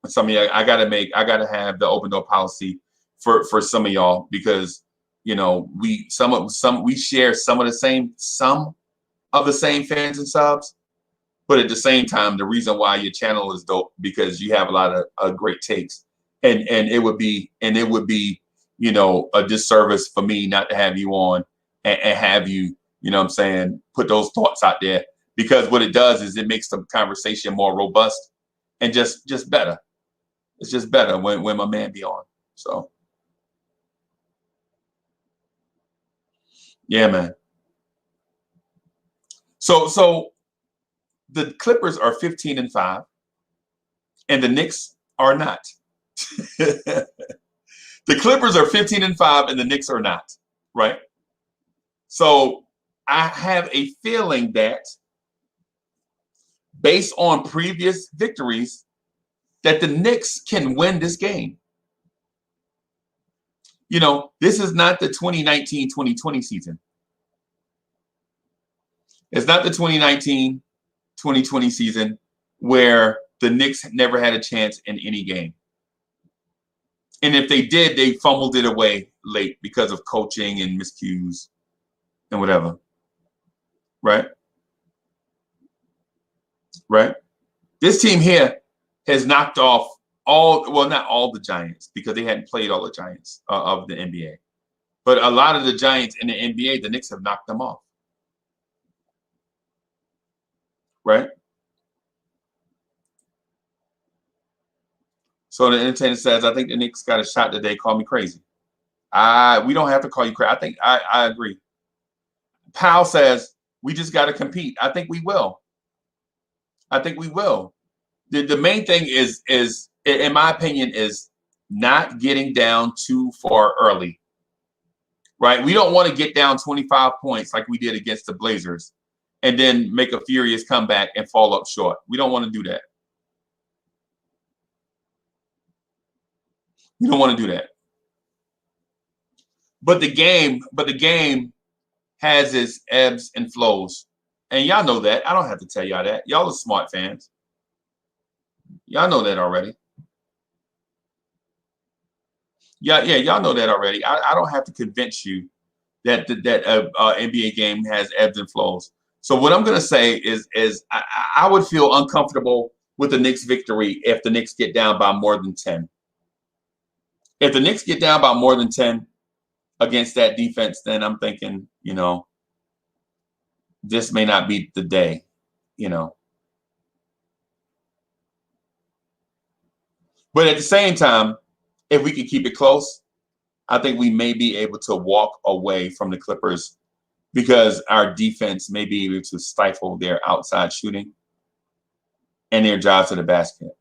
some of you, I gotta have the open door policy for some of y'all, because you know we share some of the same fans and subs, but at the same time, the reason why your channel is dope because you have a lot of great takes, and it would be you know a disservice for me not to have you on and have you, you know what I'm saying, put those thoughts out there, because what it does is it makes the conversation more robust and just better. It's just better when my man be on. So yeah, man. So the Clippers are 15-5, and the Knicks are not. The Clippers are 15-5, and the Knicks are not. Right. So I have a feeling that, based on previous victories, that the Knicks can win this game. You know, this is not the 2019-2020 season. It's not the 2019-2020 season where the Knicks never had a chance in any game. And if they did, they fumbled it away late because of coaching and miscues and whatever. Right? Right? This team here has knocked off not all the Giants, because they hadn't played all the Giants of the NBA. But a lot of the Giants in the NBA, the Knicks have knocked them off. Right? So the entertainer says, I think the Knicks got a shot today. Call me crazy. We don't have to call you crazy. I think I agree. Powell says, we just got to compete. I think we will. I think we will. The main thing is, in my opinion, is not getting down too far early. Right? We don't want to get down 25 points like we did against the Blazers and then make a furious comeback and fall up short. We don't want to do that. We don't want to do that. But the game has its ebbs and flows. And y'all know that. I don't have to tell y'all that. Y'all are smart fans. Y'all know that already. Yeah, y'all know that already. I don't have to convince you that NBA game has ebbs and flows. So what I'm going to say is I would feel uncomfortable with the Knicks victory if the Knicks get down by more than 10. If the Knicks get down by more than 10 against that defense, then I'm thinking, you know, this may not be the day, you know. But at the same time, if we can keep it close, I think we may be able to walk away from the Clippers, because our defense may be able to stifle their outside shooting and their drive to the basket.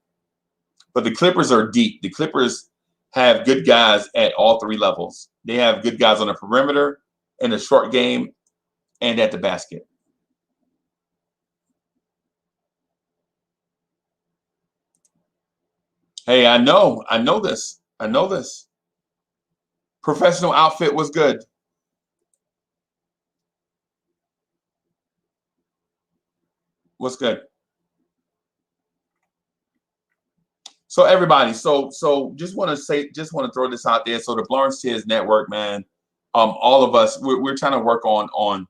But the Clippers are deep. The Clippers have good guys at all three levels. They have good guys on the perimeter, in the short game, and at the basket. Hey, I know this. I know this. Professional outfit was good. What's good? So everybody, so just want to throw this out there. So the Lawrence Tears Network, man, all of us, we're trying to work on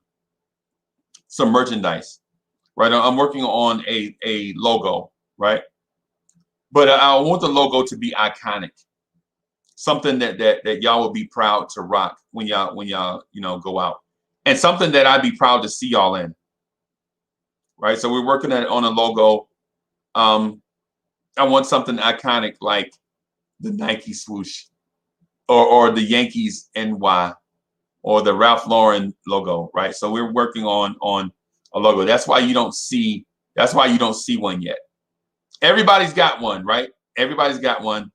some merchandise, right? I'm working on a logo, right? But I want the logo to be iconic, something that y'all will be proud to rock when y'all you know go out, and something that I'd be proud to see y'all in, right? So we're working on a logo. I want something iconic like the Nike swoosh, or the Yankees NY, or the Ralph Lauren logo, right? So we're working on a logo. That's why you don't see one yet. Everybody's got one, right? Everybody's got one,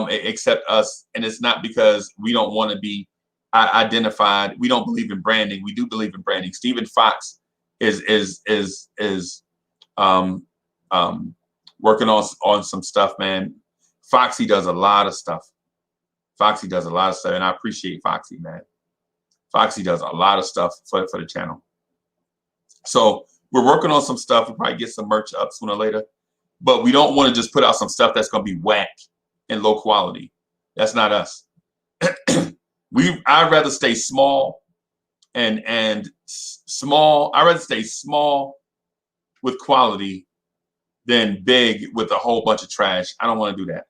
except us. And it's not because we don't want to be identified. We don't believe in branding. We do believe in branding. Stephen Fox is working on some stuff, man. Foxy does a lot of stuff. And I appreciate Foxy, man. Foxy does a lot of stuff for the channel. So We're working on some stuff. We'll probably get some merch up sooner or later. But we don't want to just put out some stuff that's going to be whack and low quality. That's not us. I'd rather stay small and small. I'd rather stay small with quality than big with a whole bunch of trash. I don't want to do that.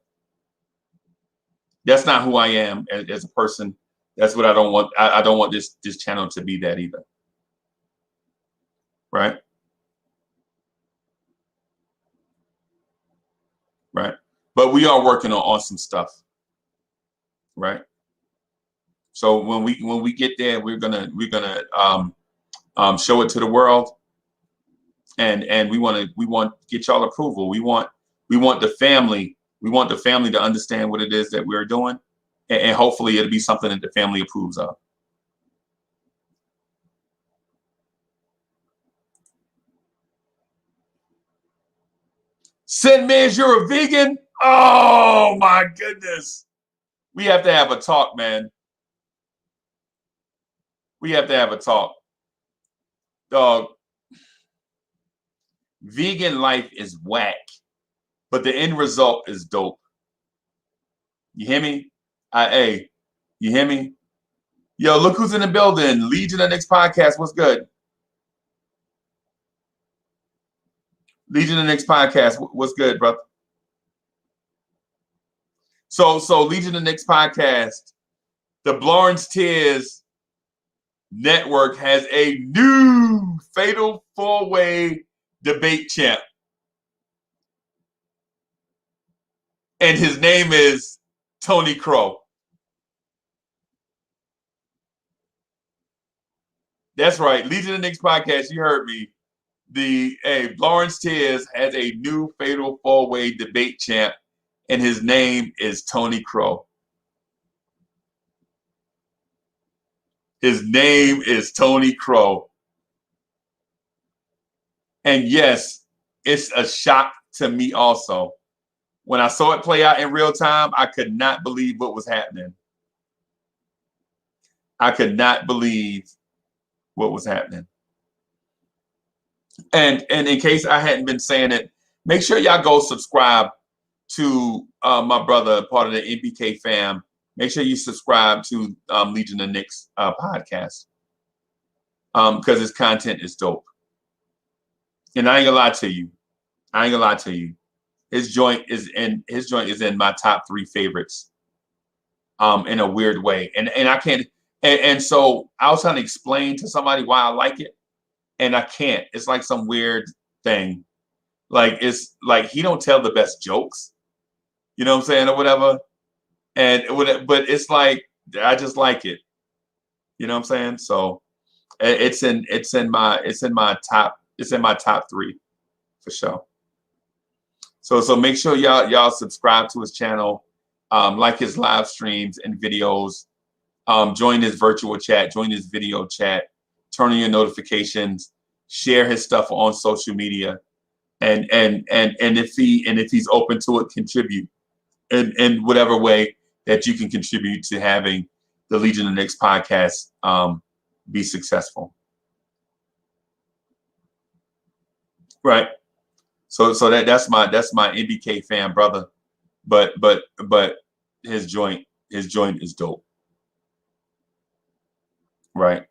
That's not who I am as a person. That's what I don't want. I don't want this channel to be that either. Right? Right. But we are working on awesome stuff. Right. So when we get there, we're gonna show it to the world, and we want to get y'all approval. We want the family to understand what it is that we're doing, and hopefully it'll be something that the family approves of. Sin Mans, you're a vegan? Oh my goodness. We have to have a talk, man. We have to have a talk. Dog. Vegan life is whack, but the end result is dope. You hear me? Hey, you hear me? Yo, look who's in the building. Legion of Knicks podcast. What's good? Legion of Knicks podcast. What's good, brother? So Legion of Knicks podcast, the Blawrence Tears Network has a new fatal four-way debate champ. And his name is Tony Crow. That's right. Legion of Knicks podcast, you heard me. Lawrence Tears has a new fatal four-way debate champ, and his name is Tony Crow. His name is Tony Crow. And yes, it's a shock to me also. When I saw it play out in real time, I could not believe what was happening. I could not believe what was happening. And in case I hadn't been saying it, make sure y'all go subscribe to my brother, part of the NBK fam. Make sure you subscribe to Legion of Knicks podcast because his content is dope. And I ain't gonna lie to you. His joint is in my top 3 favorites. In a weird way, and I can't. And so I was trying to explain to somebody why I like it, and I can't. It's like some weird thing. Like it's like he don't tell the best jokes, you know what I'm saying, or whatever. But it's like I just like it, you know what I'm saying. So it's in my top 3 for sure. So make sure y'all subscribe to his channel, like his live streams and videos. Join his virtual chat, join his video chat, turn on your notifications, share his stuff on social media, and if he's open to it, contribute in whatever way that you can contribute to having the Legion of Knicks podcast be successful. Right. So that's my NBK fan brother, but his joint is dope. Right.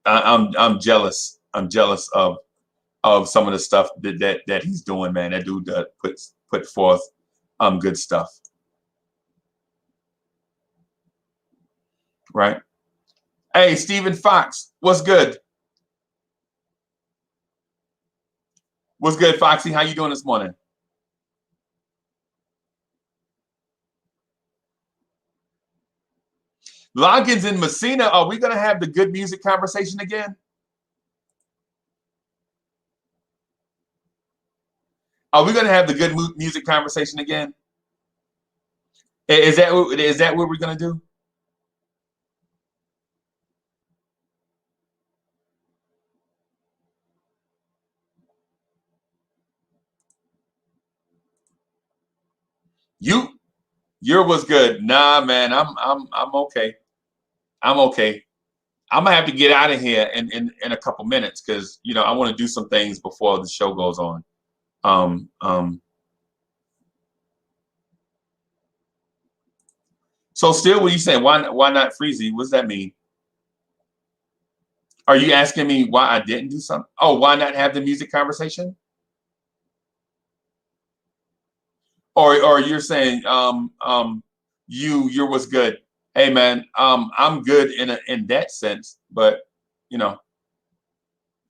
I'm jealous. I'm jealous of some of the stuff that he's doing, man. That dude put forth good stuff. Right. Hey, Stephen Fox, what's good? What's good, Foxy? How you doing this morning? Loggins in Messina, are we going to have the good music conversation again? Are we going to have the good music conversation again? Is that what we're going to do? Your was good. Nah, man, I'm okay. I'm okay. I'm gonna have to get out of here in a couple minutes because I want to do some things before the show goes on. So still, what are you saying? Why not Freezy? What does that mean? Are you asking me why I didn't do something? Oh, why not have the music conversation? Or you're saying you're what's good? Hey man, I'm good in that sense, but y'all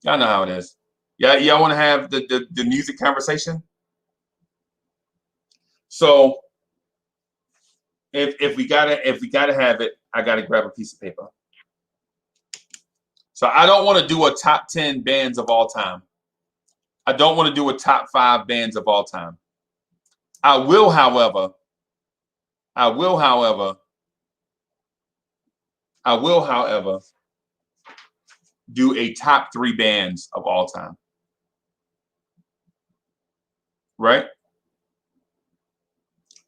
know how it is. Yeah, y'all want to have the music conversation. So if we gotta have it, I gotta grab a piece of paper. So I don't want to do a top 10 bands of all time. I don't want to do a top 5 bands of all time. I will, however, do a top 3 bands of all time. Right?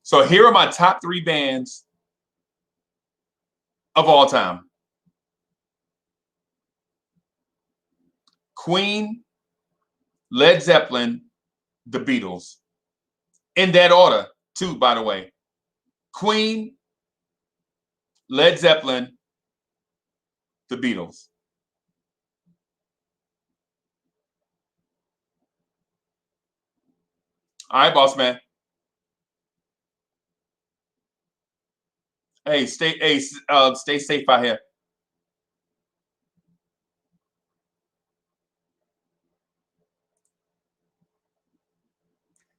So here are my top 3 bands of all time. Queen, Led Zeppelin, the Beatles. In that order, too, by the way. Queen, Led Zeppelin, the Beatles. All right, boss man. Hey, stay safe out here.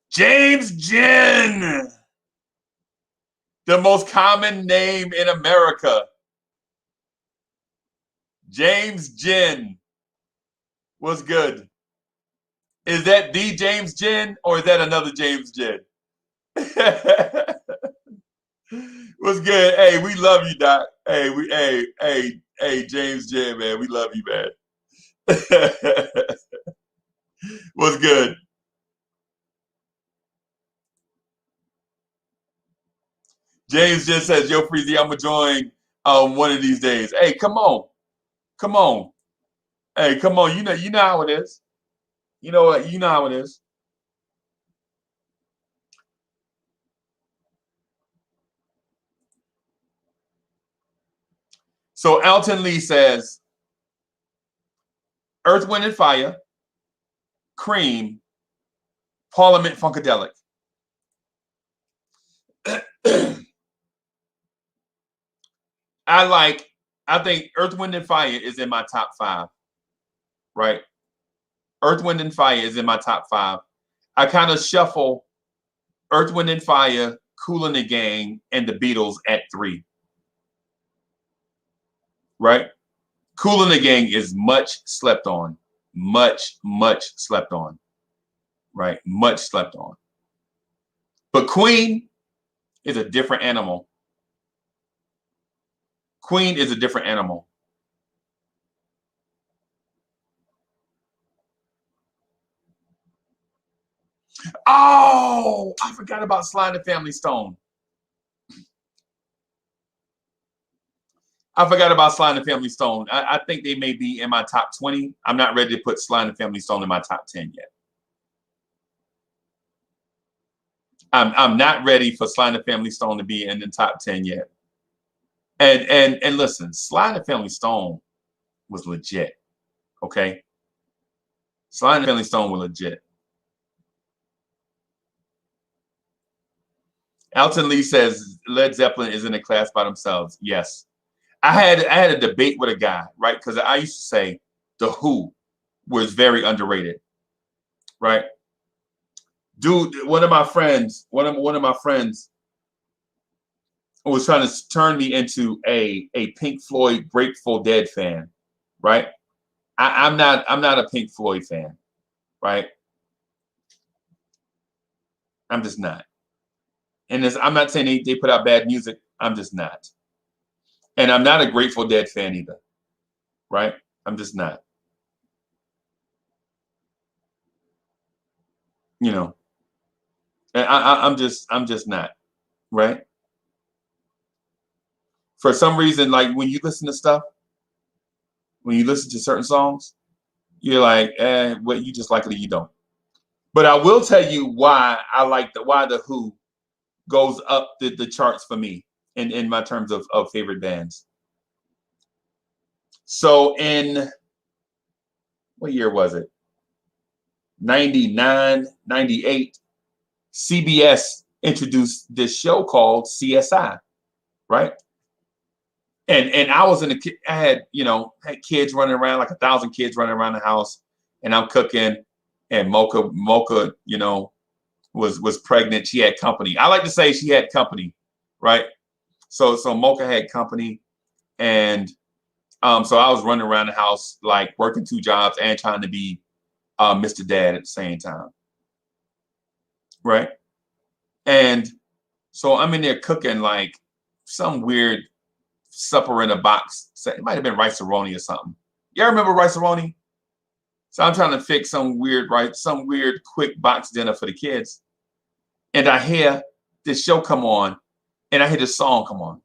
James Ginn, the most common name in America. James Ginn was good. Is that the James Ginn or is that another James Ginn? What's good? Hey, we love you, Doc. Hey, James Ginn, man, we love you, man. What's good? James just says, "Yo, Freezy, I'm gonna join one of these days." Hey, come on. Hey, come on. You know how it is. You know what? You know how it is. So Elton Lee says, Earth, Wind, and Fire, Cream, Parliament Funkadelic. I think Earth, Wind, and Fire is in my top 5. Right? Earth, Wind, and Fire is in my top 5. I kind of shuffle Earth, Wind, and Fire, Kool and the Gang, and the Beatles at 3. Right? Kool and the Gang is much slept on. Much slept on. Right? Much slept on. But Queen is a different animal. Queen is a different animal. Oh, I forgot about Sly and the Family Stone. I forgot about Sly and the Family Stone. I think they may be in my top 20. I'm not ready to put Sly and the Family Stone in my top 10 yet. I'm not ready for Sly and the Family Stone to be in the top 10 yet. And listen, Sly and the Family Stone was legit. Okay? Sly and the Family Stone were legit. Elton Lee says Led Zeppelin is in a class by themselves. Yes. I had a debate with a guy, right? Because I used to say The Who was very underrated. Right? Dude, one of my friends was trying to turn me into a Pink Floyd Grateful Dead fan, right? I'm not a Pink Floyd fan, right? I'm just not. And I'm not saying they put out bad music. I'm just not. And I'm not a Grateful Dead fan either, right? I'm just not. And I'm just not, right? For some reason, like when you listen to stuff, when you listen to certain songs, you're like, well, you just like it or you don't. But I will tell you why I like why the Who goes up the charts for me in my terms of favorite bands. So in what year was it? 99, 98, CBS introduced this show called CSI, right? And I was I had, had kids running around, like 1,000 kids running around the house, and I'm cooking, and Mocha, was pregnant. She had company. I like to say she had company, right? So Mocha had company, and so I was running around the house like working 2 jobs and trying to be Mr. Dad at the same time, right? And so I'm in there cooking like some weird supper in a box. It might have been rice-a-roni or something. You all remember rice-a-roni? So I'm trying to fix some weird quick box dinner for the kids. And I hear this show come on, and I hear this song come on.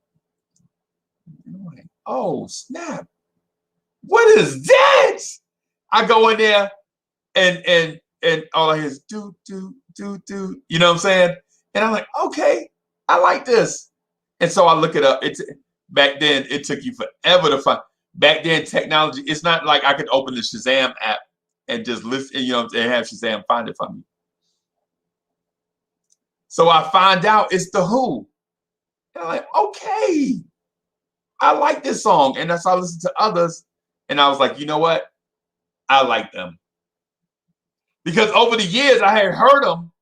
And I'm like, oh, snap. What is that? I go in there and all I hear is do, do, do, do. You know what I'm saying? And I'm like, okay, I like this. And so I look it up. Back then, it took you forever to find. Back then, technology, it's not like I could open the Shazam app and just listen, and have Shazam find it for me. So I find out it's the Who. And I'm like, okay, I like this song. And so I listened to others, and I was like, you know what? I like them. Because over the years, I had heard them.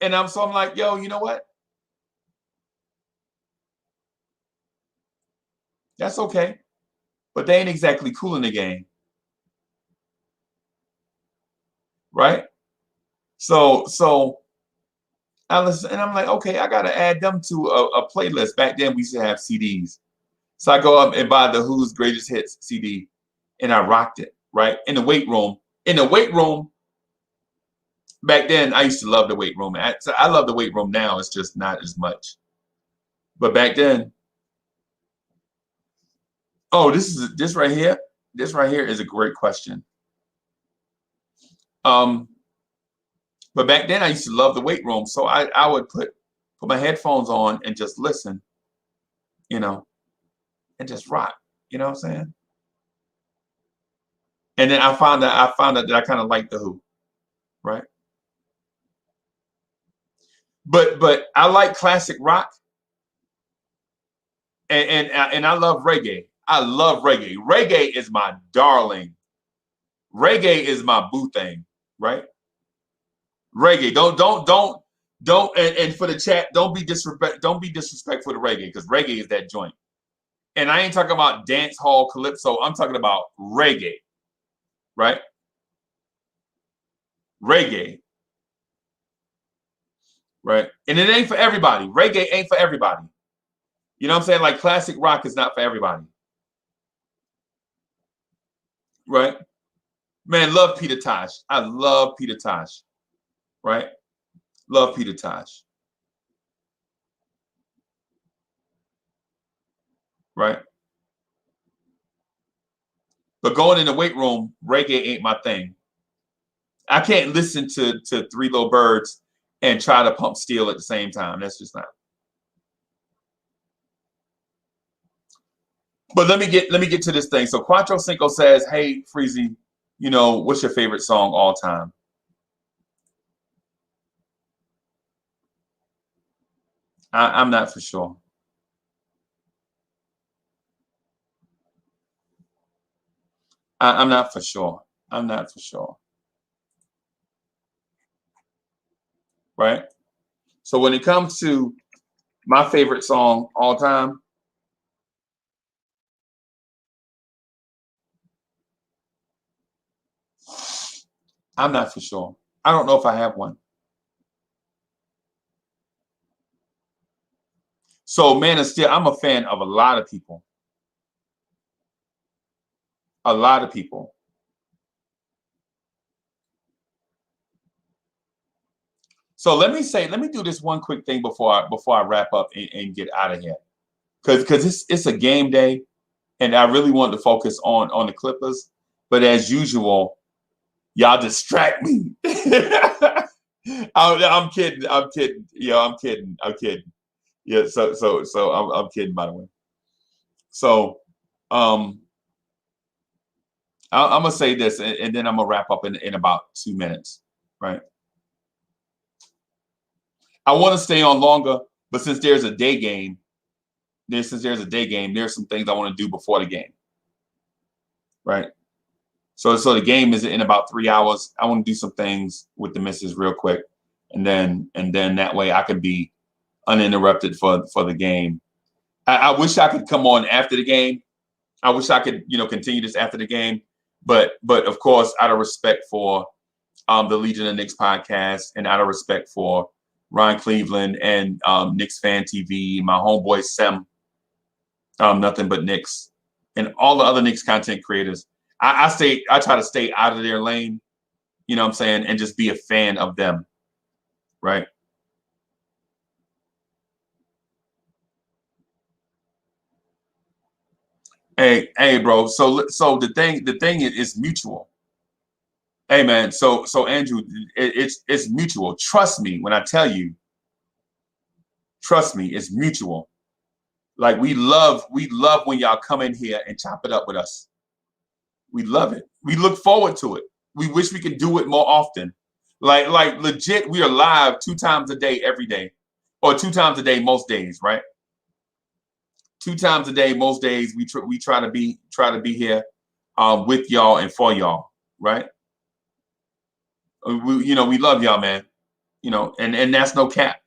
And I'm like, yo, you know what? That's okay. But they ain't exactly cool in the game. Right? So I listen, and I'm like, okay, I gotta add them to a playlist. Back then we used to have CDs. So I go up and buy the Who's Greatest Hits CD, and I rocked it, right? In the weight room. Back then I used to love the weight room. I love the weight room now, it's just not as much. But back then, oh, this right here. This right here is a great question. But back then I used to love the weight room. So I would put my headphones on and just listen, and just rock. You know what I'm saying? And then I found out that I kind of like the Who, right? But I like classic rock, and I love reggae. I love reggae. Reggae is my darling. Reggae is my boo thing, right? Reggae. Don't and for the chat, don't be disrespectful to reggae, because reggae is that joint. And I ain't talking about dance hall calypso. I'm talking about reggae, right? Reggae, right? And it ain't for everybody. Reggae ain't for everybody. You know what I'm saying? Like classic rock is not for everybody, right? Man, love Peter Tosh. I love Peter Tosh, right? Love Peter Tosh, right? But going in the weight room, reggae ain't my thing. I can't listen to Three Little Birds and try to pump steel at the same time. That's just not. But let me get to this thing. So Quattro Cinco says, "Hey Freezy, what's your favorite song all time?" I'm not for sure. I'm not for sure. I'm not for sure. Right? So when it comes to my favorite song all time, I'm not for sure. I don't know if I have one. So Man of Steel, I'm a fan of a lot of people. A lot of people. So let me do this one quick thing before I wrap up and get out of here, because it's a game day, and I really want to focus on the Clippers, but as usual, y'all distract me. I'm kidding. I'm kidding. Yeah, I'm kidding. I'm kidding. Yeah. So I'm kidding, by the way. So, um, I'm gonna say this, and then I'm gonna wrap up in about 2 minutes, right? I want to stay on longer, but since there's a day game, there's some things I want to do before the game, right? So the game is in about 3 hours. I want to do some things with the missus real quick, and then that way I can be uninterrupted for the game. I wish I could come on after the game. I wish I could, continue this after the game, but of course, out of respect for the Legion of Knicks podcast, and out of respect for Ryan Cleveland and Knicks Fan TV, my homeboy Sem, Nothing But Knicks, and all the other Knicks content creators. I try to stay out of their lane, you know what I'm saying, and just be a fan of them, right? Hey, bro. So the thing is mutual. Hey, man. So Andrew, it's mutual. Trust me when I tell you. Trust me, it's mutual. Like we love when y'all come in here and chop it up with us. We love it. We look forward to it. We wish we could do it more often. Like legit, we are live 2 times a day every day, or 2 times a day most days, right? 2 times a day most days. We try to be here with y'all and for y'all, right? We love y'all, man. And that's no cap.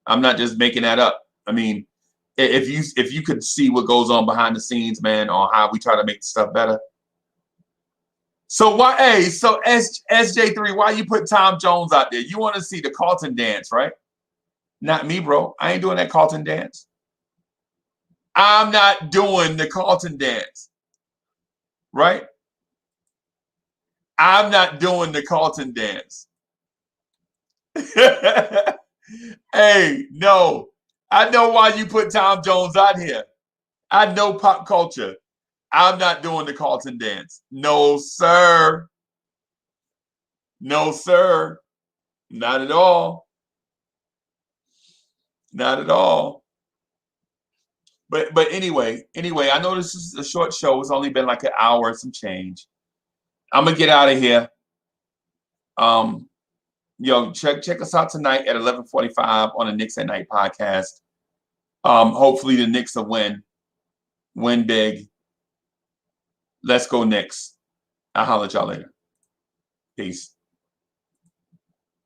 I'm not just making that up. I mean, if you could see what goes on behind the scenes, man, on how we try to make stuff better. So why? Hey, so SJ3, why you put Tom Jones out there? You want to see the Carlton dance, right? Not me, bro. I ain't doing that Carlton dance. I'm not doing the Carlton dance, right? I'm not doing the Carlton dance. Hey, no. I know why you put Tom Jones out here. I know pop culture. I'm not doing the Carlton dance. No, sir. No, sir. Not at all. Not at all. But anyway, I know this is a short show. It's only been like an hour and some change. I'm gonna get out of here. Um, check us out tonight at 11:45 on the Knicks at Night podcast. Hopefully the Knicks will win big. Let's go Knicks. I'll holler at y'all later. Peace.